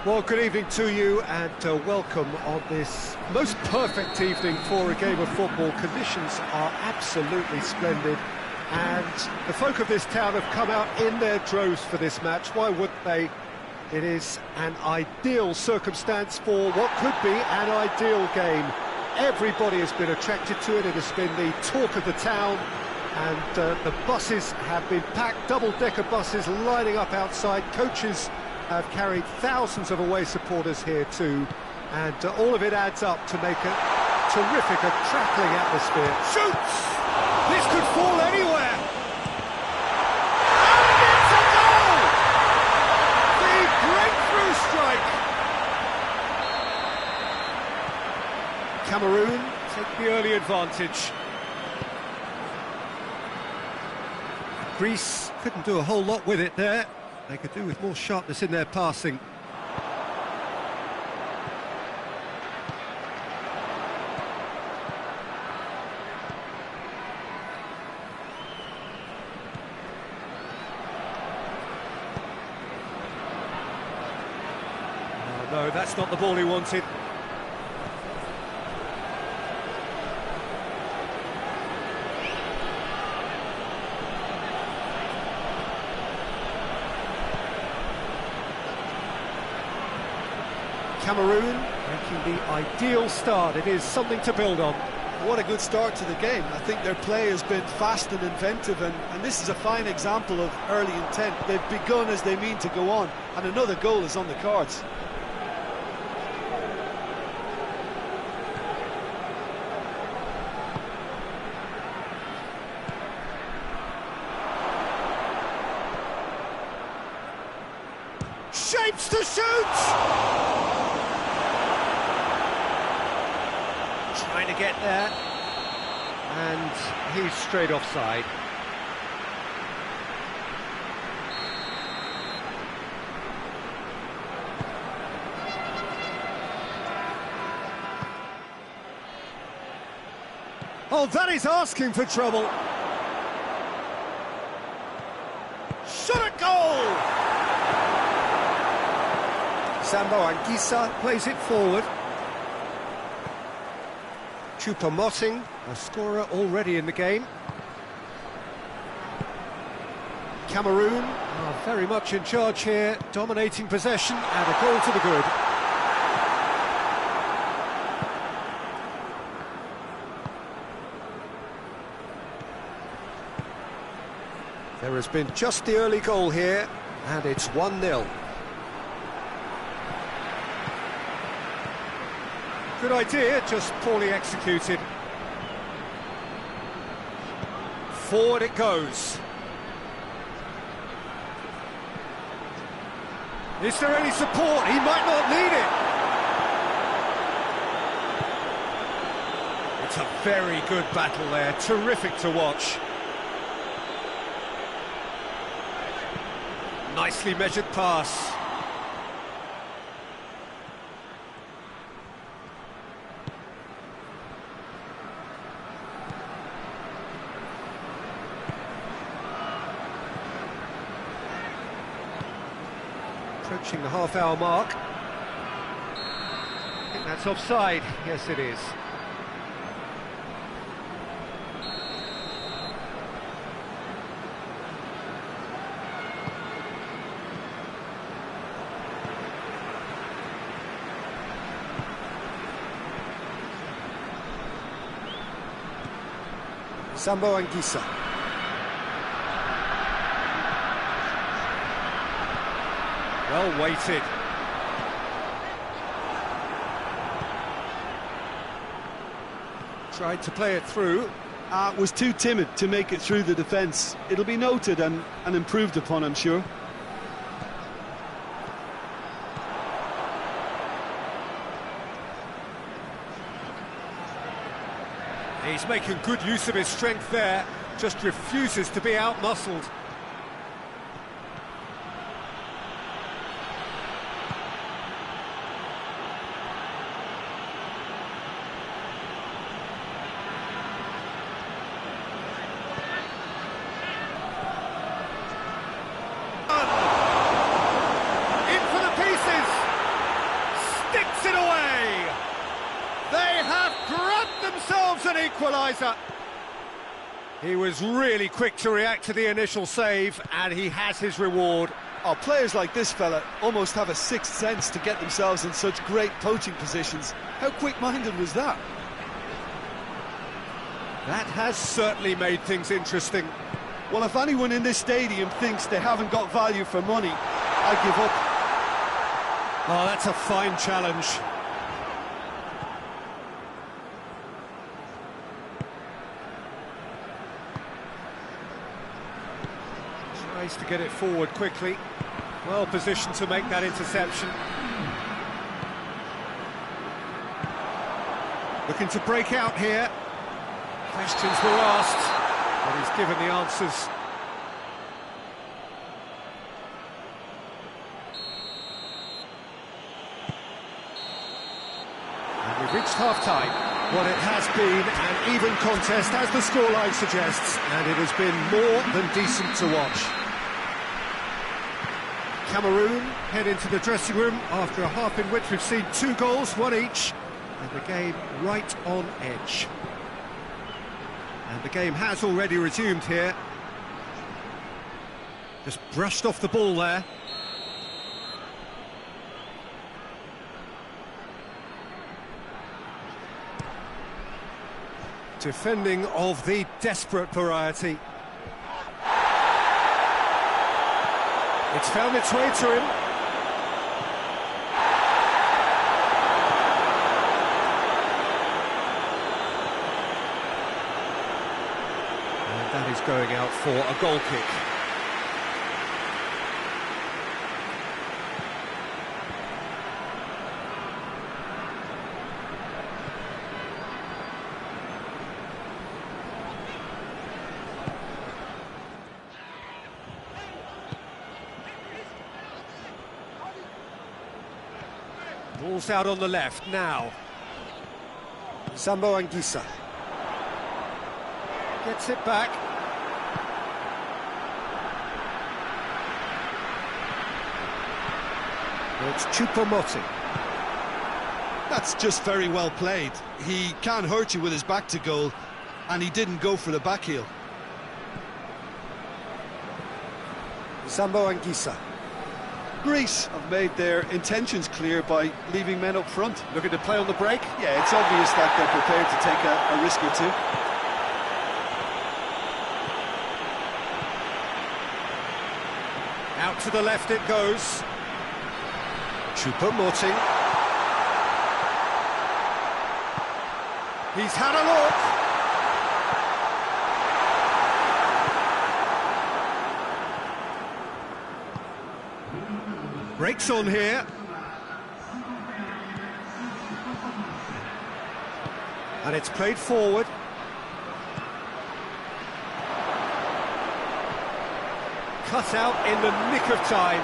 Well, good evening to you and welcome on this most perfect evening for a game of football. Conditions are absolutely splendid and the folk of this town have come out in their droves for this match. Why wouldn't they? It is an ideal circumstance for what could be an ideal game. Everybody has been attracted to it. It has been the talk of the town and the buses have been packed, double-decker buses lining up outside. Coaches have carried thousands of away supporters here too, and all of it adds up to make a terrific, a crackling atmosphere. Shoots! This could fall anywhere! And it's a goal! The breakthrough strike! Cameroon take the early advantage. Greece couldn't do a whole lot with it there. They could do with more sharpness in their passing. Oh, no, that's not the ball he wanted. Cameroon making the ideal start. It is something to build on. What a good start to the game. I think their play has been fast and inventive, and this is a fine example of early intent. They've begun as they mean to go on, and another goal is on the cards. Shapes to shoot! Trying to get there. And he's straight offside. Oh, that is asking for trouble. Shot at goal! Sambo Anguissa plays it forward. Choupo-Moting, a scorer already in the game. Cameroon are very much in charge here, dominating possession and a goal to the good. There has been just the early goal here, and it's 1-0. Good idea, just poorly executed. Forward it goes. Is there any support? He might not need it. It's a very good battle there, terrific to watch. Nicely measured pass. Approaching the half-hour mark. I think that's offside. Yes, it is. Sambo Anguissa. Well weighted. Tried to play it through. Was too timid to make it through the defence. It'll be noted and improved upon, I'm sure. He's making good use of his strength there, just refuses to be out-muscled. In for the pieces! Sticks it away! They have grabbed themselves an equaliser. He was really quick to react to the initial save, and he has his reward. Oh, players like this fella almost have a sixth sense to get themselves in such great poaching positions. How quick-minded was that? That has certainly made things interesting. Well, if anyone in this stadium thinks they haven't got value for money, I give up. Oh, that's a fine challenge. Tries to get it forward quickly. Well positioned to make that interception. Looking to break out here. Questions were asked, but he's given the answers. And we've reached half-time. Well, it has been an even contest, as the scoreline suggests, and it has been more than decent to watch. Cameroon head into the dressing room after a half in which we've seen 2 goals, 1 each, and the game right on edge. And the game has already resumed here. Just brushed off the ball there. Defending of the desperate variety. It's found its way to him. And that is going out for a goal kick. Ball's out on the left now. Zambo Anguissa. Gets it back. It's Choupo-Moting. That's just very well played. He can't hurt you with his back to goal, and he didn't go for the back heel. Zambo Anguissa. Greece have made their intentions clear by leaving men up front. Looking to play on the break. Yeah, it's obvious that they're prepared to take a risk or two. Out to the left it goes. Choupo-Moting. He's had a look. Breaks on here. And it's played forward. Cut out in the nick of time.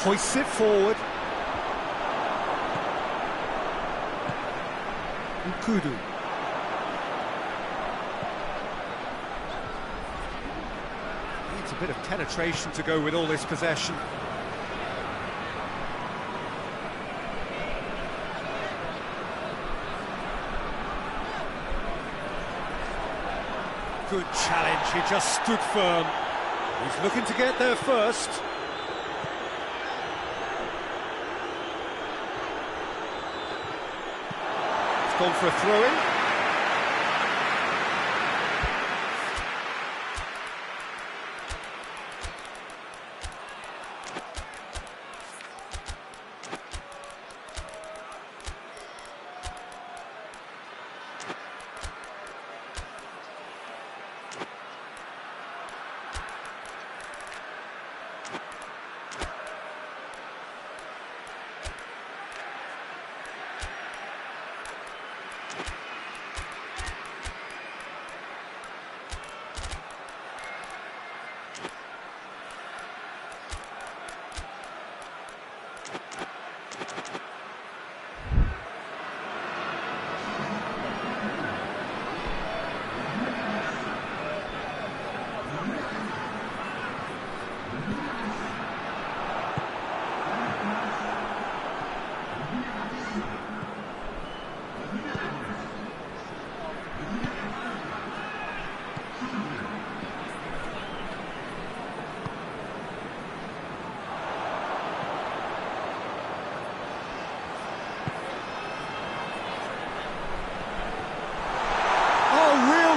Hoists it forward. Nkudu. Needs a bit of penetration to go with all this possession. Good challenge, he just stood firm. He's looking to get there first. He's gone for a throw-in.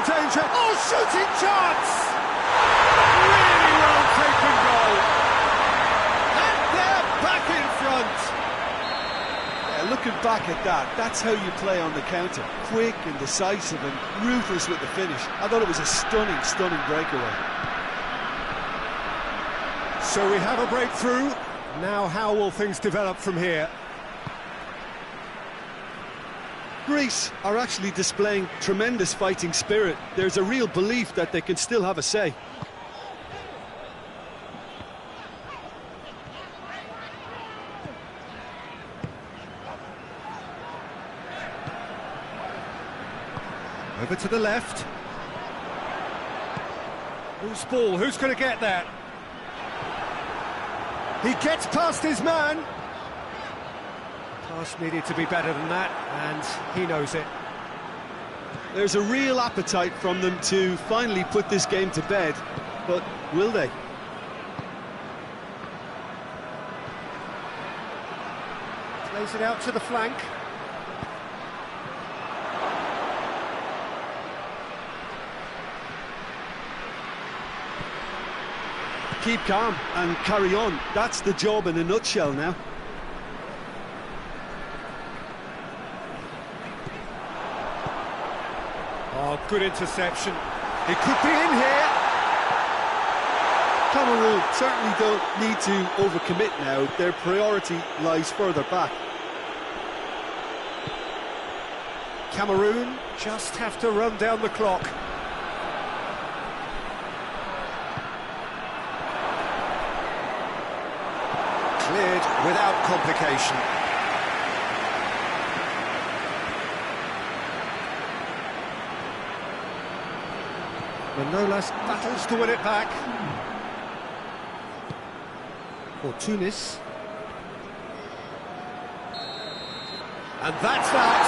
Danger. Oh, shooting chance! Really well taken goal. And they're back in front. Yeah, looking back at that, that's how you play on the counter. Quick and decisive and ruthless with the finish. I thought it was a stunning, stunning breakaway. So we have a breakthrough. Now how will things develop from here? Greece are actually displaying tremendous fighting spirit. There's a real belief that they can still have a say. Over to the left. Who's ball? Who's going to get that? He gets past his man. Pass needed to be better than that, and he knows it. There's a real appetite from them to finally put this game to bed, but will they? Plays it out to the flank. Keep calm and carry on. That's the job in a nutshell now. Oh, good interception. He could be in here. Cameroon certainly don't need to overcommit now. Their priority lies further back. Cameroon just have to run down the clock. Cleared without complication. Manolas battles to win it back. For Tunis. And that's that.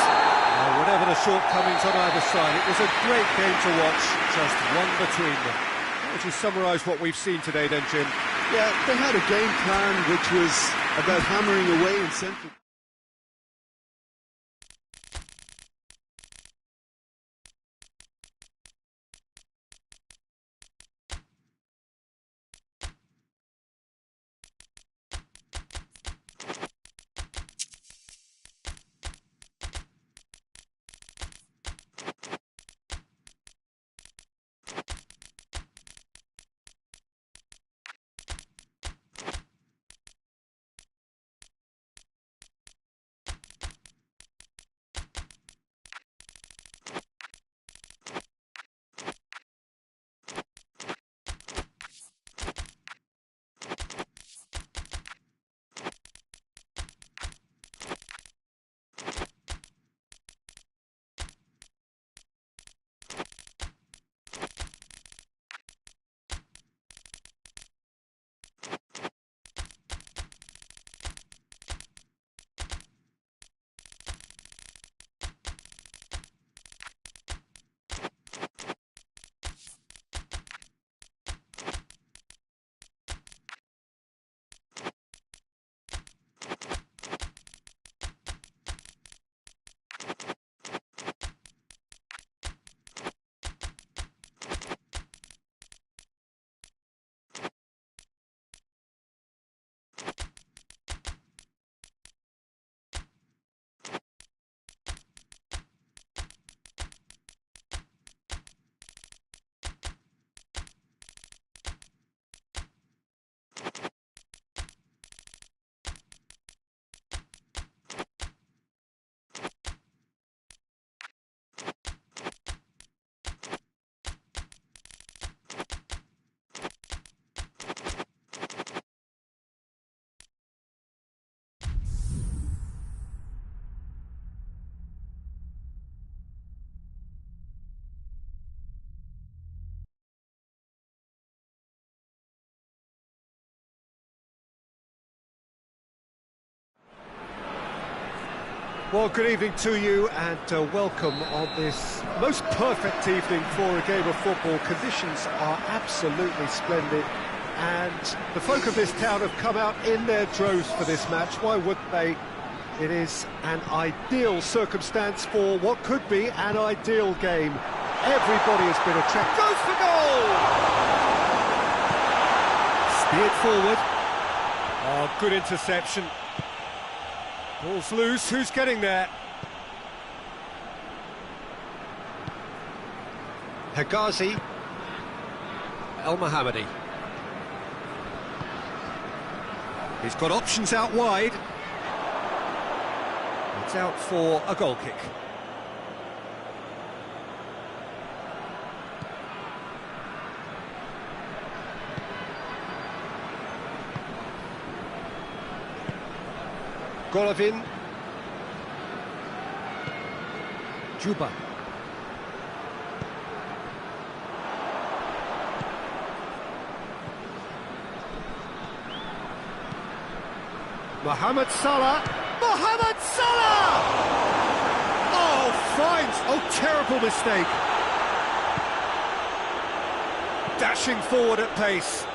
Whatever the shortcomings on either side, it was a great game to watch, just one between them. How would you summarise what we've seen today then, Jim? Yeah, they had a game plan which was about hammering away in central. Well, good evening to you and welcome on this most perfect evening for a game of football. Conditions are absolutely splendid and the folk of this town have come out in their droves for this match. Why wouldn't they? It is an ideal circumstance for what could be an ideal game. Everybody has been attracted. Goes for goal! Steered forward. Oh, good interception. Ball's loose, who's getting there? Hegazi. El Mohammadi. He's got options out wide. It's out for a goal kick. Golovin. Juba. Mohamed Salah. Mohamed Salah! Oh, finds. Oh, terrible mistake. Dashing forward at pace.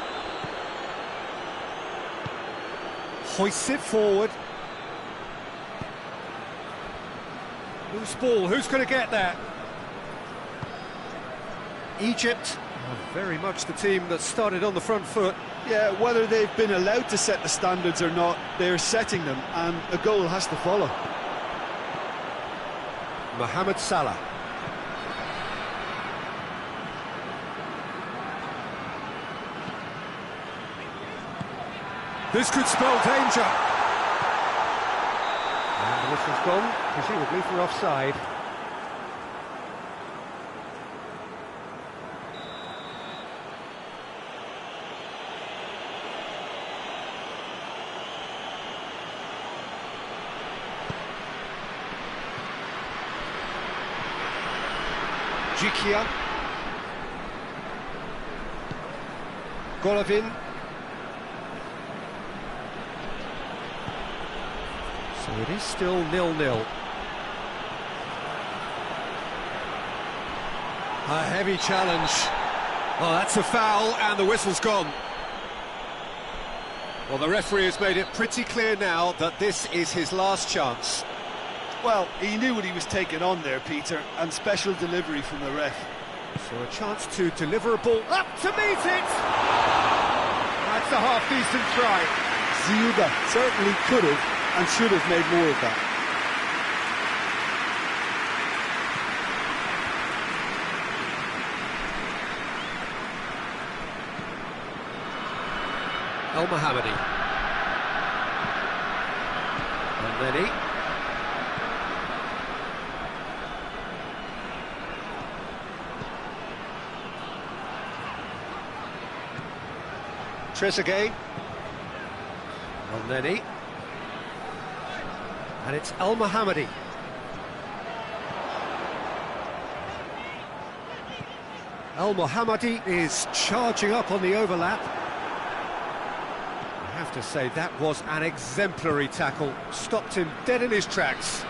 Hoists it forward. Loose ball, who's going to get that? Egypt, very much the team that started on the front foot. Yeah, whether they've been allowed to set the standards or not, they're setting them, and a goal has to follow. Mohamed Salah. This could spell danger. And the whistle's gone, presumably for offside. Jikia. Golovin. So it is still 0-0. A heavy challenge. Oh, that's a foul, and the whistle's gone. Well, the referee has made it pretty clear now that this is his last chance. Well, he knew what he was taking on there, Peter, and special delivery from the ref. So a chance to deliver a ball up to meet it! That's a half-decent try. Ziuda certainly could have and should have made more of that. El Mohammadi. And Lenny. Trezeguet. And Lenny. And it's El Mohammadi. El Mohammadi is charging up on the overlap. I have to say, that was an exemplary tackle. Stopped him dead in his tracks.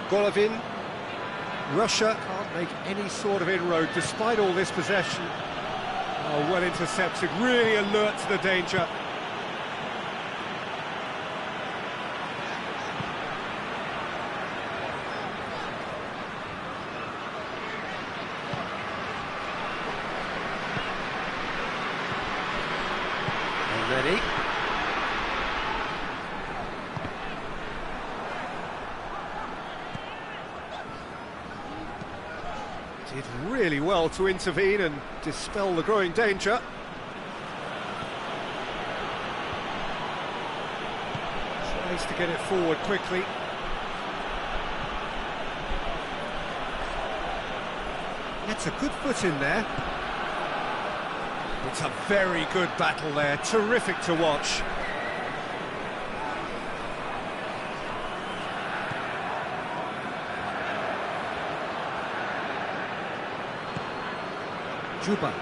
Golovin. Russia can't make any sort of inroad despite all this possession. Oh, well intercepted, really alert to the danger. Ready. Did really well to intervene and dispel the growing danger. Tries to get it forward quickly. That's a good foot in there. It's a very good battle there, terrific to watch. Juba.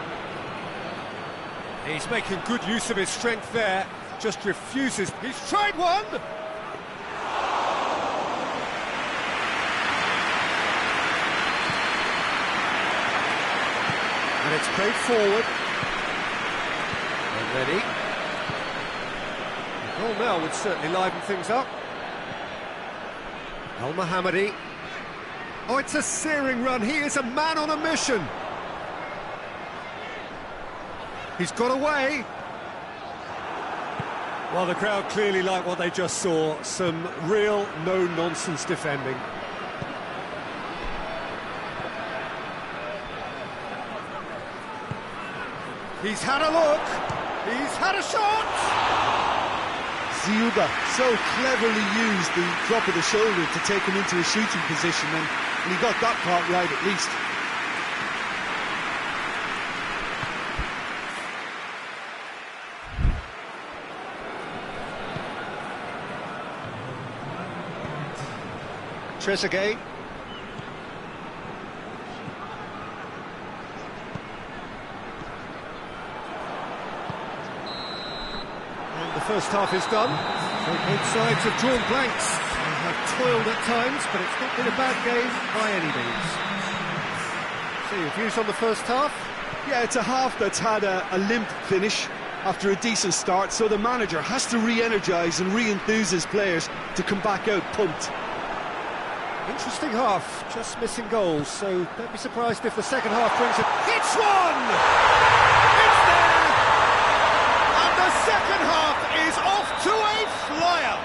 He's making good use of his strength there, just refuses. He's tried one! And it's played forward. Ready. The goal now would certainly liven things up. El Mohammadi. Oh, it's a searing run. He is a man on a mission. He's got away. Well, the crowd clearly like what they just saw. Some real no-nonsense defending. He's had a look. He's had a shot! Ziuda so cleverly used the drop of the shoulder to take him into a shooting position, and he got that part right at least. Trezeguet. The first half is done. So both sides have drawn blanks. They have toiled at times, but it's not been a bad game by any means. So your views on the first half? Yeah, it's a half that's had a limp finish after a decent start, so the manager has to re-energise and re-enthuse his players to come back out pumped. Interesting half, just missing goals, so don't be surprised if the second half brings it. It's one! It's there! And the second half is off to a flyer!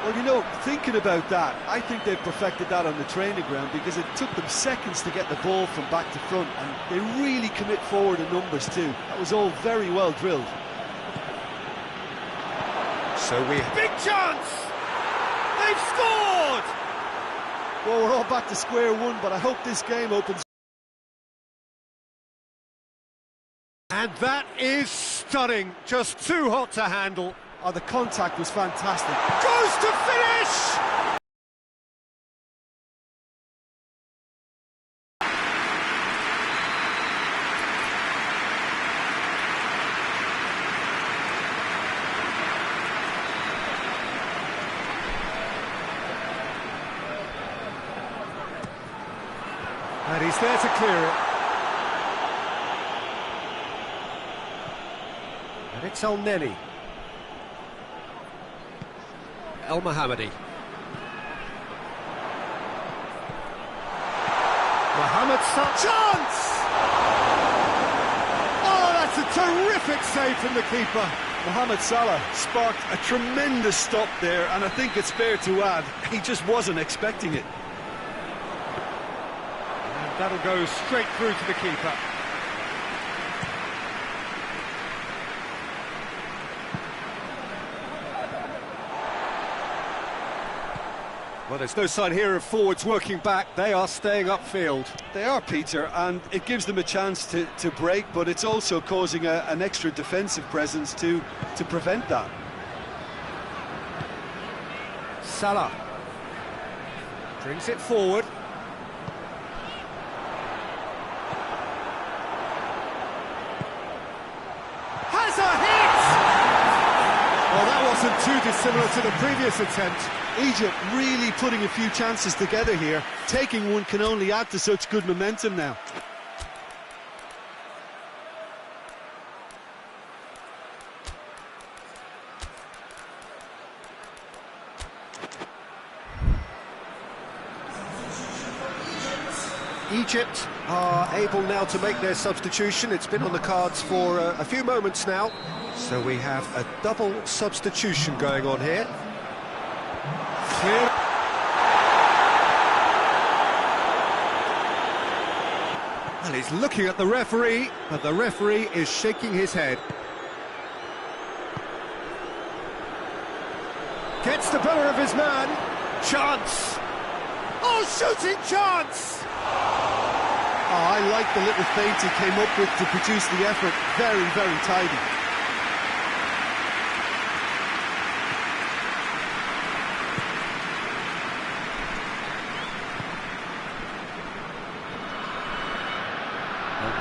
Well, you know, thinking about that, I think they've perfected that on the training ground, because it took them seconds to get the ball from back to front, and they really commit forward in numbers too. That was all very well drilled. So big chance! They've scored! Well, we're all back to square one, but I hope this game opens. And that is stunning, just too hot to handle. Oh, the contact was fantastic. Goes to finish! He's there to clear it. And it's El-Neni. El-Mohammadi. Mohamed Salah. Chance! Oh, that's a terrific save from the keeper. Mohamed Salah sparked a tremendous stop there, and I think it's fair to add, he just wasn't expecting it. And that'll go straight through to the keeper. Well, there's no sign here of forwards working back. They are staying upfield. They are, Peter, and it gives them a chance to break, but it's also causing an extra defensive presence to prevent that. Salah brings it forward. Has a hit! Well, that wasn't too dissimilar to the previous attempt. Egypt really putting a few chances together here. Taking one can only add to such good momentum now. Egypt are able now to make their substitution. It's been on the cards for a few moments now. So we have a double substitution going on here. Clear. And he's looking at the referee, but the referee is shaking his head. Gets the better of his man. Chance. Oh, shooting chance! Oh, I like the little feint he came up with to produce the effort. Very, very tidy.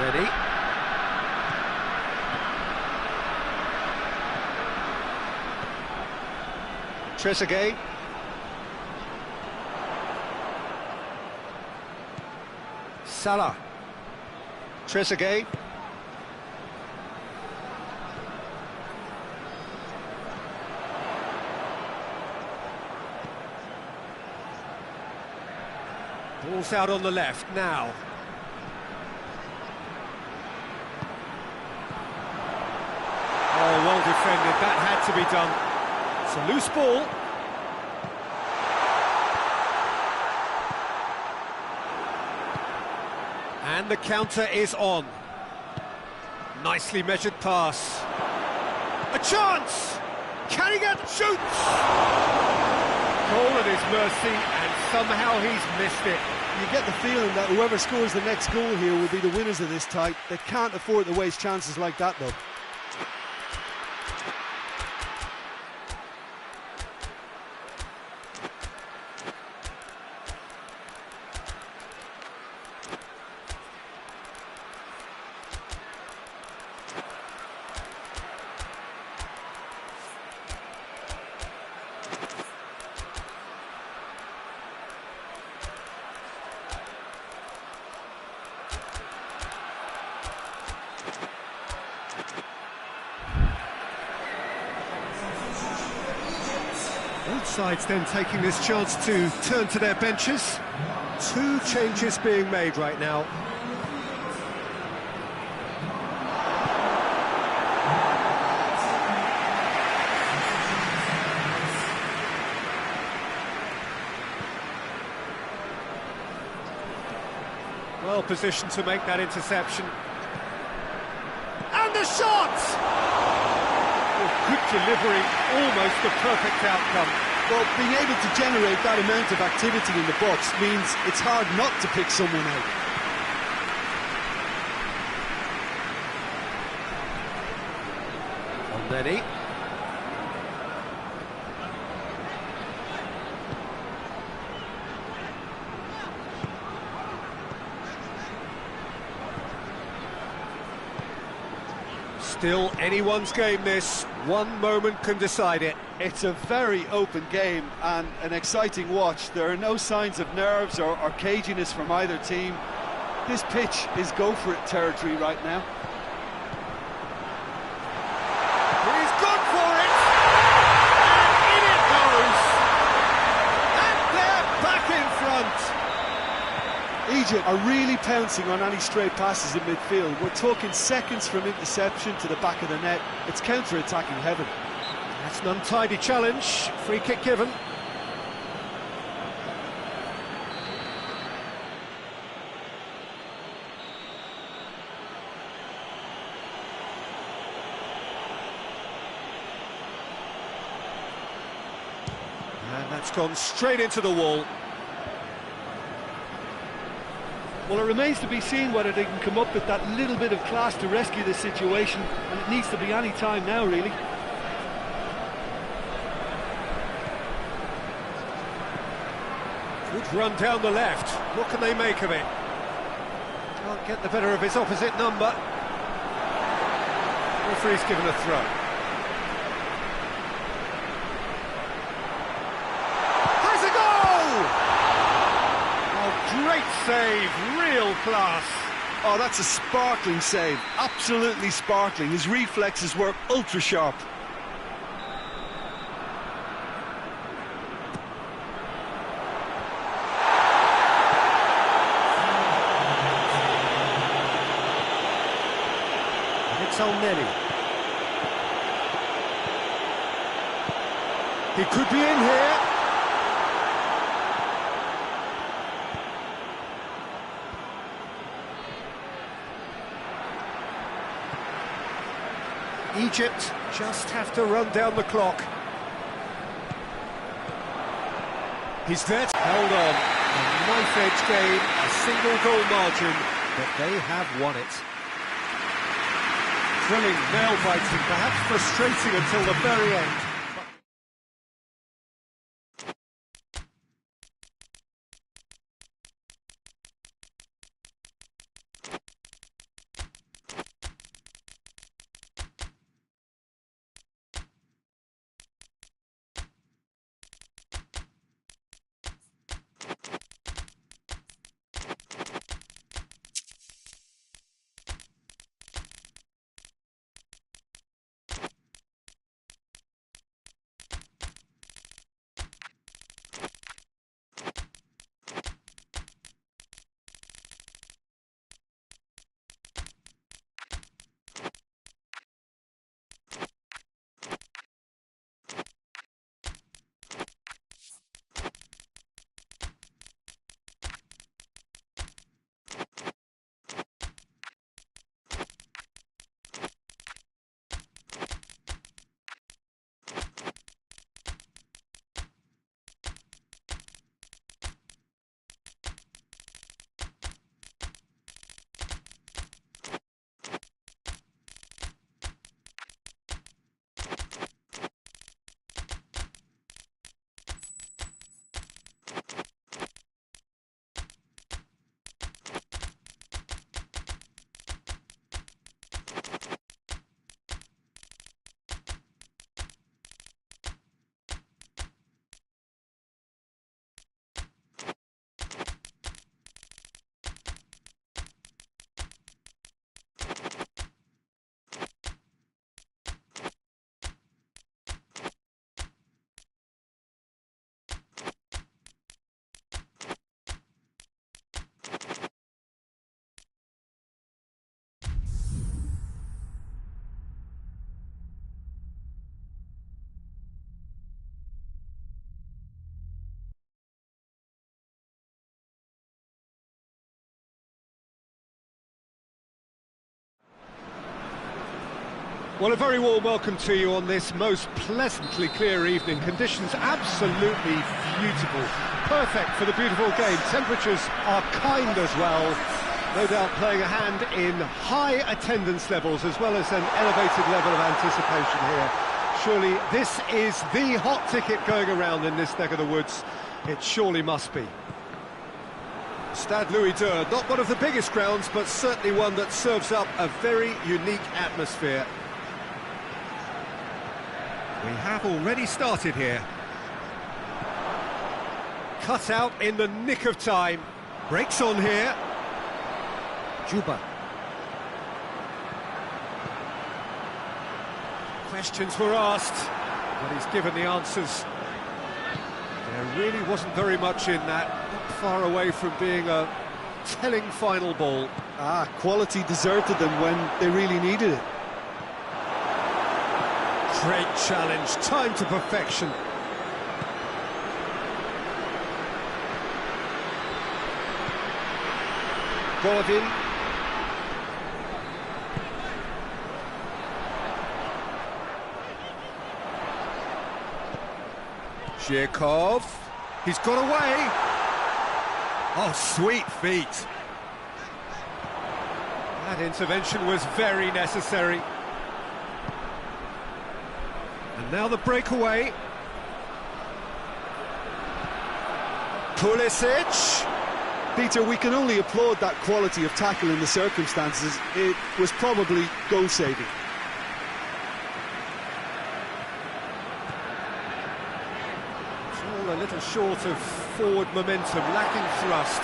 Ready. Trezeguet. Salah. Trezeguet. Ball's out on the left now. Oh, well defended, that had to be done. It's a loose ball. And the counter is on. Nicely measured pass. A chance! Can he get shoots? Goal at his mercy, and somehow he's missed it. You get the feeling that whoever scores the next goal here will be the winners of this tie. They can't afford to waste chances like that, though. Both sides then taking this chance to turn to their benches. Two changes being made right now. Well positioned to make that interception. And the shot! Good delivery, almost the perfect outcome. Well, being able to generate that amount of activity in the box means it's hard not to pick someone out. El-Neni. Still anyone's game this. One moment can decide it. It's a very open game and an exciting watch. There are no signs of nerves or caginess from either team. This pitch is go-for-it territory right now. He's gone for it! And in it goes! And they're back in front! Egypt are really pouncing on any stray passes in midfield. We're talking seconds from interception to the back of the net. It's counter-attacking heaven. That's an untidy challenge. Free kick given. And that's gone straight into the wall. Well, it remains to be seen whether they can come up with that little bit of class to rescue this situation, and it needs to be any time now, really. Good run down the left. What can they make of it? Can't get the better of his opposite number. Referee's given a throw. Has a goal! Oh, great save, real class. Oh, that's a sparkling save, absolutely sparkling. His reflexes were ultra sharp. It's Nelly. He could be in here. Egypt just have to run down the clock. He's there. Held on. A knife-edge game, a single goal margin, but they have won it. Thrilling, nail-biting, perhaps frustrating until the very end. Well, a very warm welcome to you on this most pleasantly clear evening. Conditions absolutely beautiful. Perfect for the beautiful game. Temperatures are kind as well. No doubt playing a hand in high attendance levels as well as an elevated level of anticipation here. Surely this is the hot ticket going around in this neck of the woods. It surely must be. Stade Louis II, not one of the biggest grounds, but certainly one that serves up a very unique atmosphere. We have already started here. Cut out in the nick of time. Breaks on here. Juba. Questions were asked, but he's given the answers. There really wasn't very much in that, not far away from being a telling final ball. Quality deserted them when they really needed it. Great challenge, time to perfection. Golovin. Zhirkov. He's got away. Oh, sweet feet. That intervention was very necessary. And now the breakaway. Pulisic. Peter, we can only applaud that quality of tackle in the circumstances. It was probably goal-saving. It's all a little short of forward momentum, lacking thrust.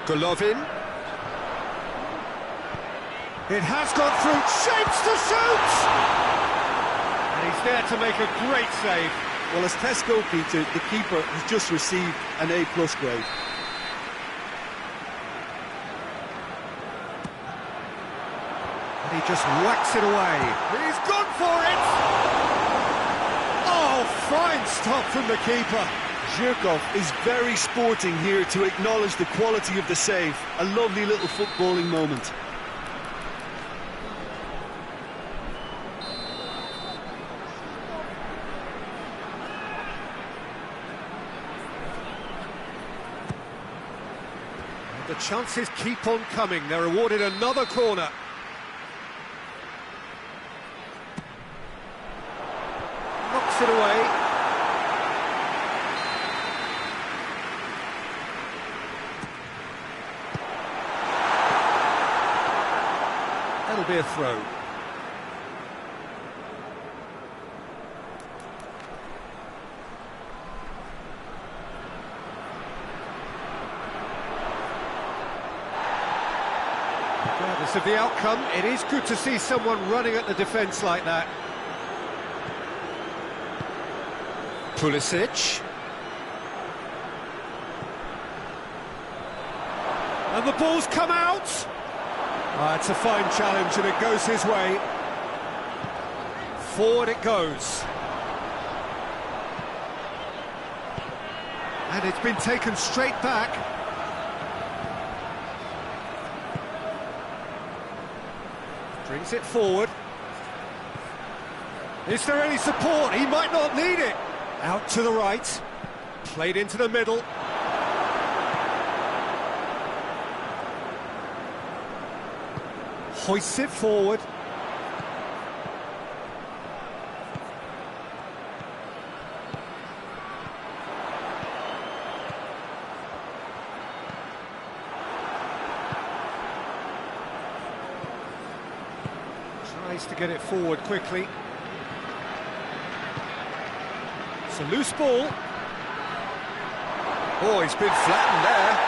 Golovin. It has gone through, shapes to shoot! And he's there to make a great save. Well, as tests go, Peter, the keeper has just received an A+ grade. And he just whacks it away. He's gone for it! Oh, fine stop from the keeper. Zhirkov is very sporting here to acknowledge the quality of the save. A lovely little footballing moment. The chances keep on coming. They're awarded another corner. Knocks it away. That'll be a throw. Regardless of the outcome, it is good to see someone running at the defence like that. Pulisic. And the ball's come out! It's a fine challenge and it goes his way. Forward it goes. And it's been taken straight back. Brings it forward. Is there any support? He might not need it. Out to the right. Played into the middle. Hoists it forward. Tries to get it forward quickly. It's a loose ball. Oh, he's been flattened there.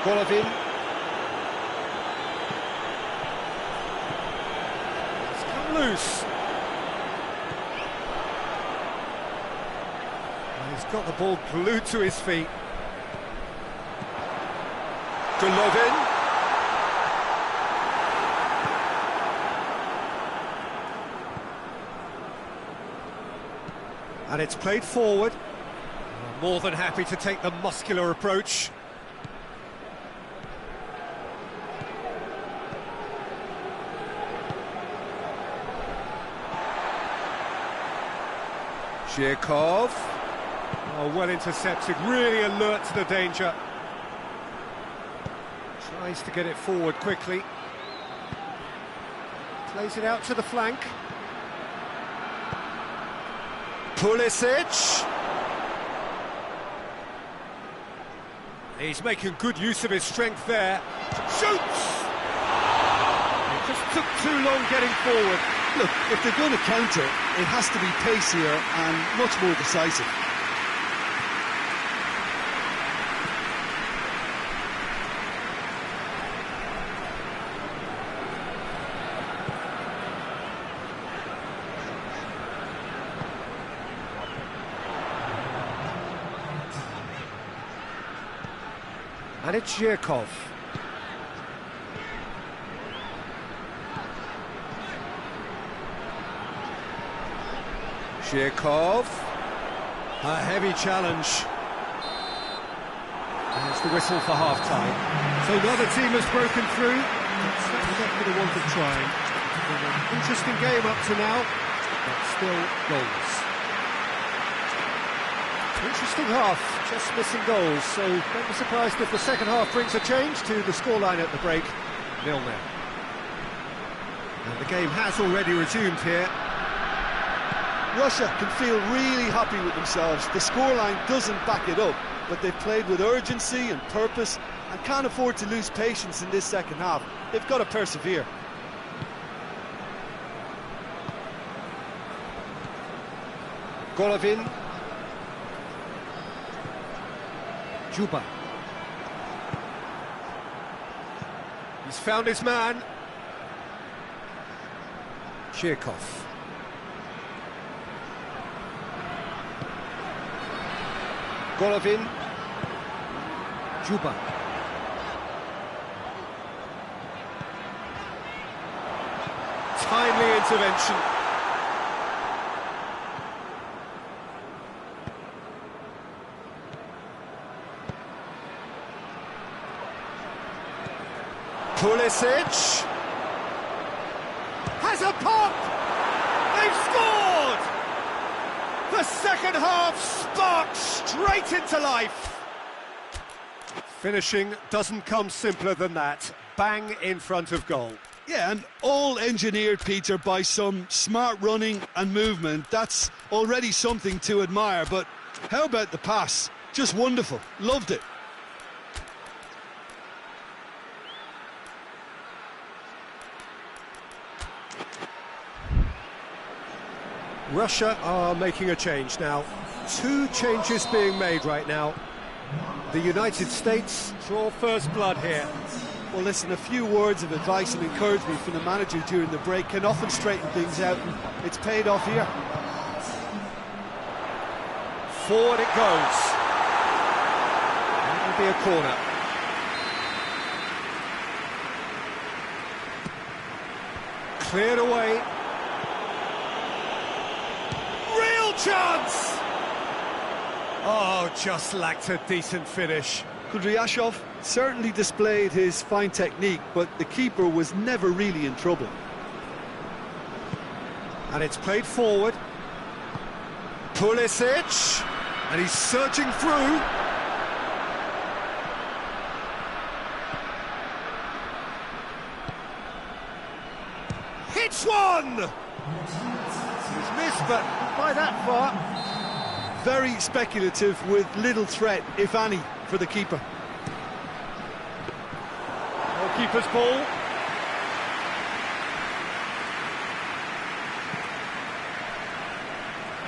Golovin. It's come loose. And he's got the ball glued to his feet. Golovin. And it's played forward. More than happy to take the muscular approach. Zhirkov. Oh, well intercepted, really alert to the danger. Tries to get it forward quickly. Plays it out to the flank. Pulisic. He's making good use of his strength there. Shoots! It just took too long getting forward. Look, if they're going to counter, it has to be pacier and much more decisive. And it's Zhirkov. Zhirkov. A heavy challenge. And it's the whistle for half-time. So another team has broken through. It's certainly not for the want of trying. Been an interesting game up to now, but still goals. Interesting half, just missing goals, so don't be surprised if the second half brings a change to the scoreline at the break, 0-0. And the game has already resumed here. Russia can feel really happy with themselves. The scoreline doesn't back it up, but they've played with urgency and purpose and can't afford to lose patience in this second half. They've got to persevere. Golovin. Juba. He's found his man. Zhirkov. Golovin. Juba. Timely intervention. Pulisic has a pop! They've scored! The second half sparked straight into life. Finishing doesn't come simpler than that. Bang in front of goal. Yeah, and all engineered, Peter, by some smart running and movement. That's already something to admire, but how about the pass? Just wonderful. Loved it. Russia are making a change now. Two changes being made right now. The United States draw first blood here. Well, listen, a few words of advice and encouragement from the manager during the break can often straighten things out, and it's paid off here. Forward it goes. That will be a corner. Cleared away. Chance! Oh, just lacked a decent finish. Kudryashov certainly displayed his fine technique, but the keeper was never really in trouble. And it's played forward. Pulisic, and he's surging through. Hits one! He's missed, but not by that far. Very speculative with little threat, if any, for the keeper. Keeper's ball.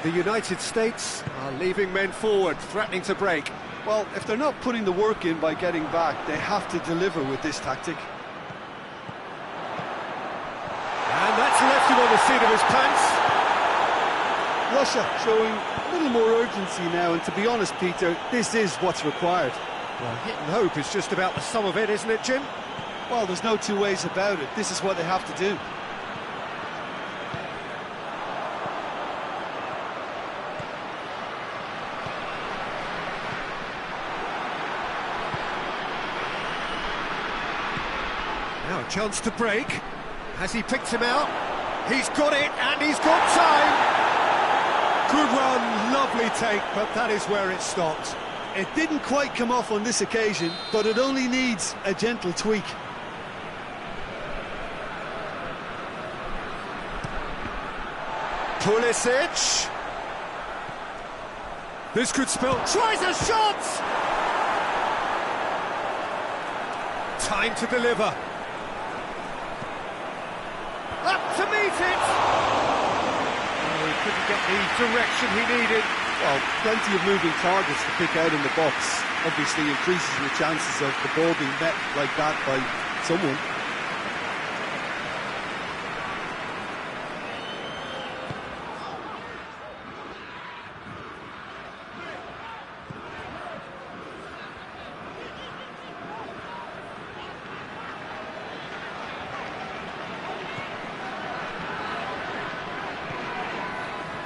The United States are leaving men forward, threatening to break. Well, if they're not putting the work in by getting back, they have to deliver with this tactic. And that's left him on the seat of his pants. Russia showing a little more urgency now, and to be honest, Peter, this is what's required. Well, hit and hope is just about the sum of it, isn't it, Jim? Well, there's no two ways about it. This is what they have to do. Now a chance to break. Has he picked him out? He's got it, and he's got time! Good run, lovely take, but that is where it stopped. It didn't quite come off on this occasion, but it only needs a gentle tweak. Pulisic. This could spell... Tries a shot! Time to deliver. Up to meet it! Oh, he couldn't get the direction he needed. Well, plenty of moving targets to pick out in the box. Obviously increases the chances of the ball being met like that by someone.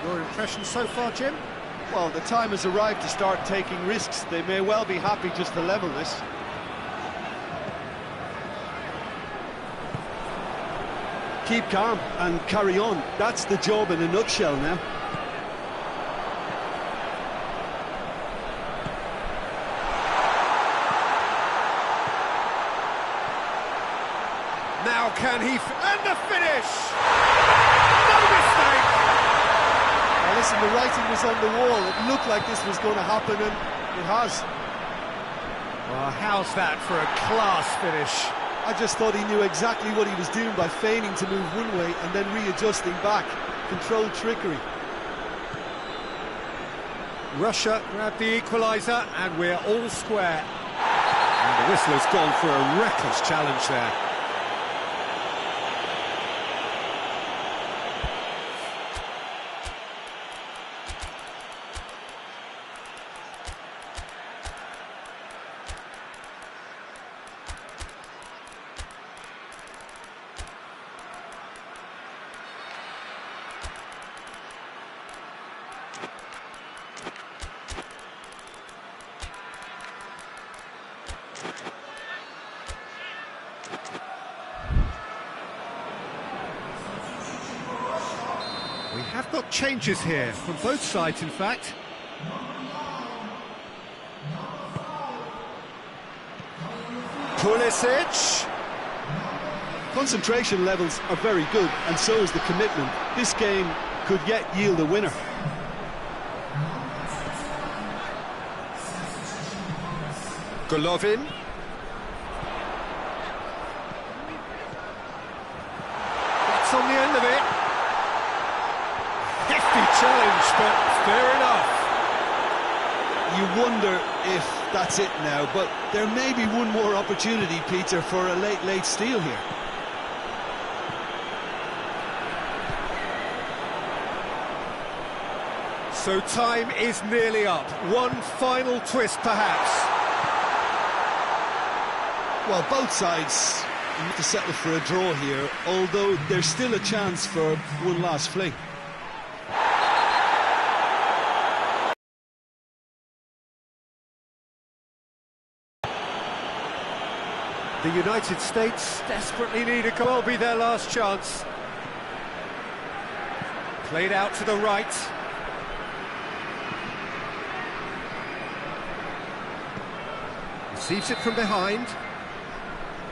Your impression so far, Jim? Well, the time has arrived to start taking risks. They may well be happy just to level this. Keep calm and carry on. That's the job in a nutshell now. Now can he... and the finish! No mistake! Now listen, the writing was on the wall. It looked like this was going to happen, and it has. Well, how's that for a class finish? I just thought he knew exactly what he was doing by feigning to move one way and then readjusting back. Controlled trickery. Russia grabbed the equaliser, and we're all square. And the whistler's gone for a reckless challenge there. We have got changes here, from both sides in fact. Pulisic. Concentration levels are very good, and so is the commitment. This game could yet yield a winner. Golovin. That's on the end of it. Hefty challenge, but fair enough. You wonder if that's it now, but there may be one more opportunity, Peter, for a late steal here. So time is nearly up. One final twist, perhaps. Well, both sides need to settle for a draw here, although there's still a chance for one last fling. The United States desperately need a goal. Will be their last chance. Played out to the right. Receives it from behind.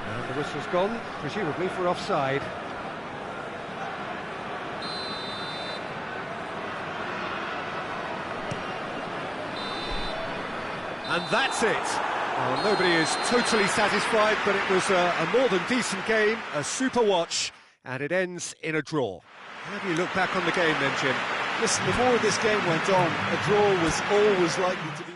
And the whistle's gone, presumably for offside. And that's it. Well, nobody is totally satisfied, but it was a more than decent game, a super watch, and it ends in a draw. How do you look back on the game then, Jim? Listen, the more this game went on, a draw was always likely to be...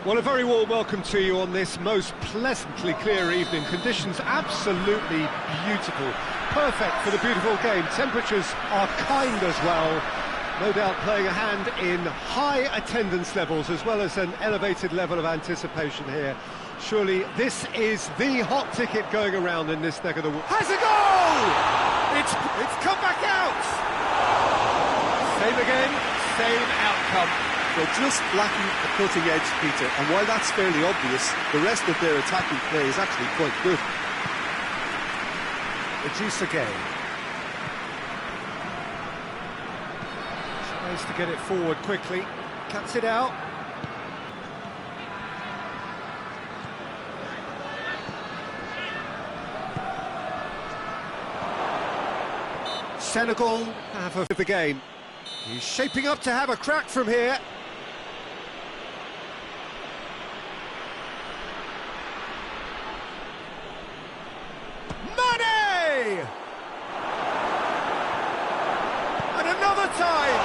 Well, a very warm welcome to you on this most pleasantly clear evening. Conditions absolutely beautiful. Perfect for the beautiful game. Temperatures are kind as well. No doubt playing a hand in high attendance levels as well as an elevated level of anticipation here. Surely this is the hot ticket going around in this neck of the woods. Has a goal! It's come back out! Same again, same outcome. They're just lacking a cutting edge, Peter, and while that's fairly obvious, the rest of their attacking play is actually quite good. Ngay tries to get it forward quickly, cuts it out. Senegal have the game. He's shaping up to have a crack from here. Mane! And another time!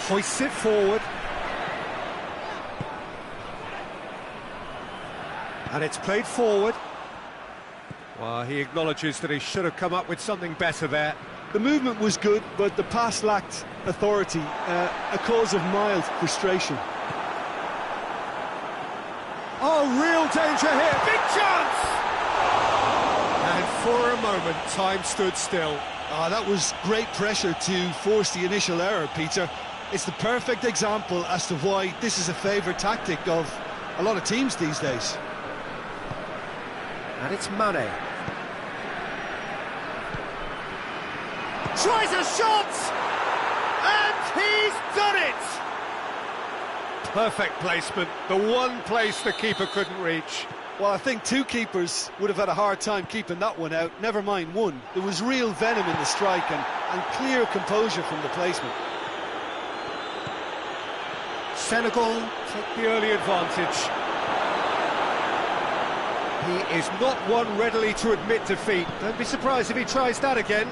Hoists it forward. And it's played forward. Well, he acknowledges that he should have come up with something better there. The movement was good, but the pass lacked authority, a cause of mild frustration. Oh, real danger here. Big chance! And for a moment, time stood still. That was great pressure to force the initial error, Peter. It's the perfect example as to why this is a favourite tactic of a lot of teams these days. And it's Mane. Tries a shot! And he's done it! Perfect placement, the one place the keeper couldn't reach. Well, I think two keepers would have had a hard time keeping that one out, never mind one. There was real venom in the strike and clear composure from the placement. Senegal take the early advantage. He is not one readily to admit defeat. Don't be surprised if he tries that again.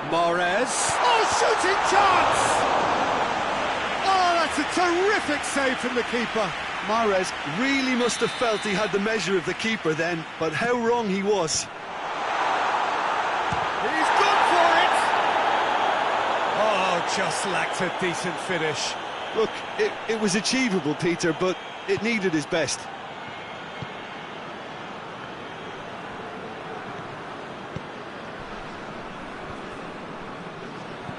Mahrez. Oh, shooting chance! That's a terrific save from the keeper. Mahrez really must have felt he had the measure of the keeper then, but how wrong he was. He's gone for it! Oh, just lacked a decent finish. Look, it was achievable, Peter, but it needed his best.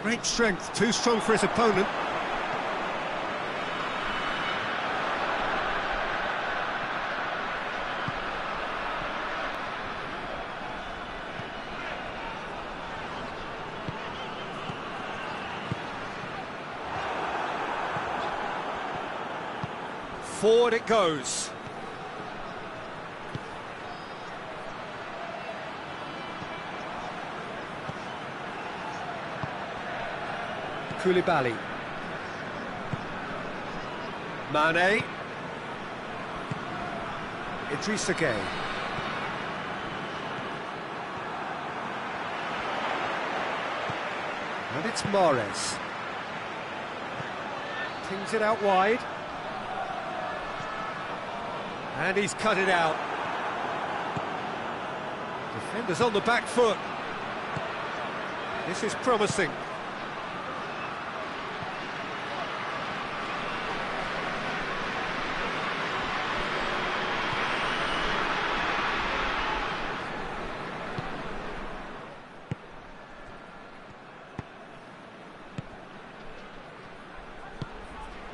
Great strength, too strong for his opponent. Forward it goes. Koulibaly. Mane. Ngay. And it's Mahrez. Tings it out wide. And he's cut it out. Defenders on the back foot. This is promising.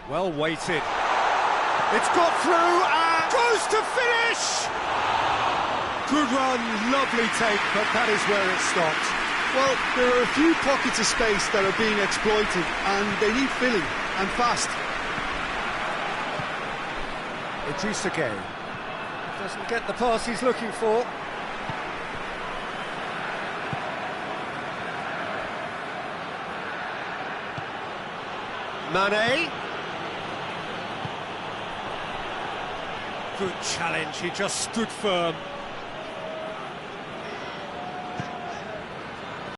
Well weighted. It's got through and goes to finish! Good run, lovely take, but that is where it stopped. Well, there are a few pockets of space that are being exploited, and they need filling, and fast. Ngay doesn't get the pass he's looking for. Mane. Good challenge, he just stood firm.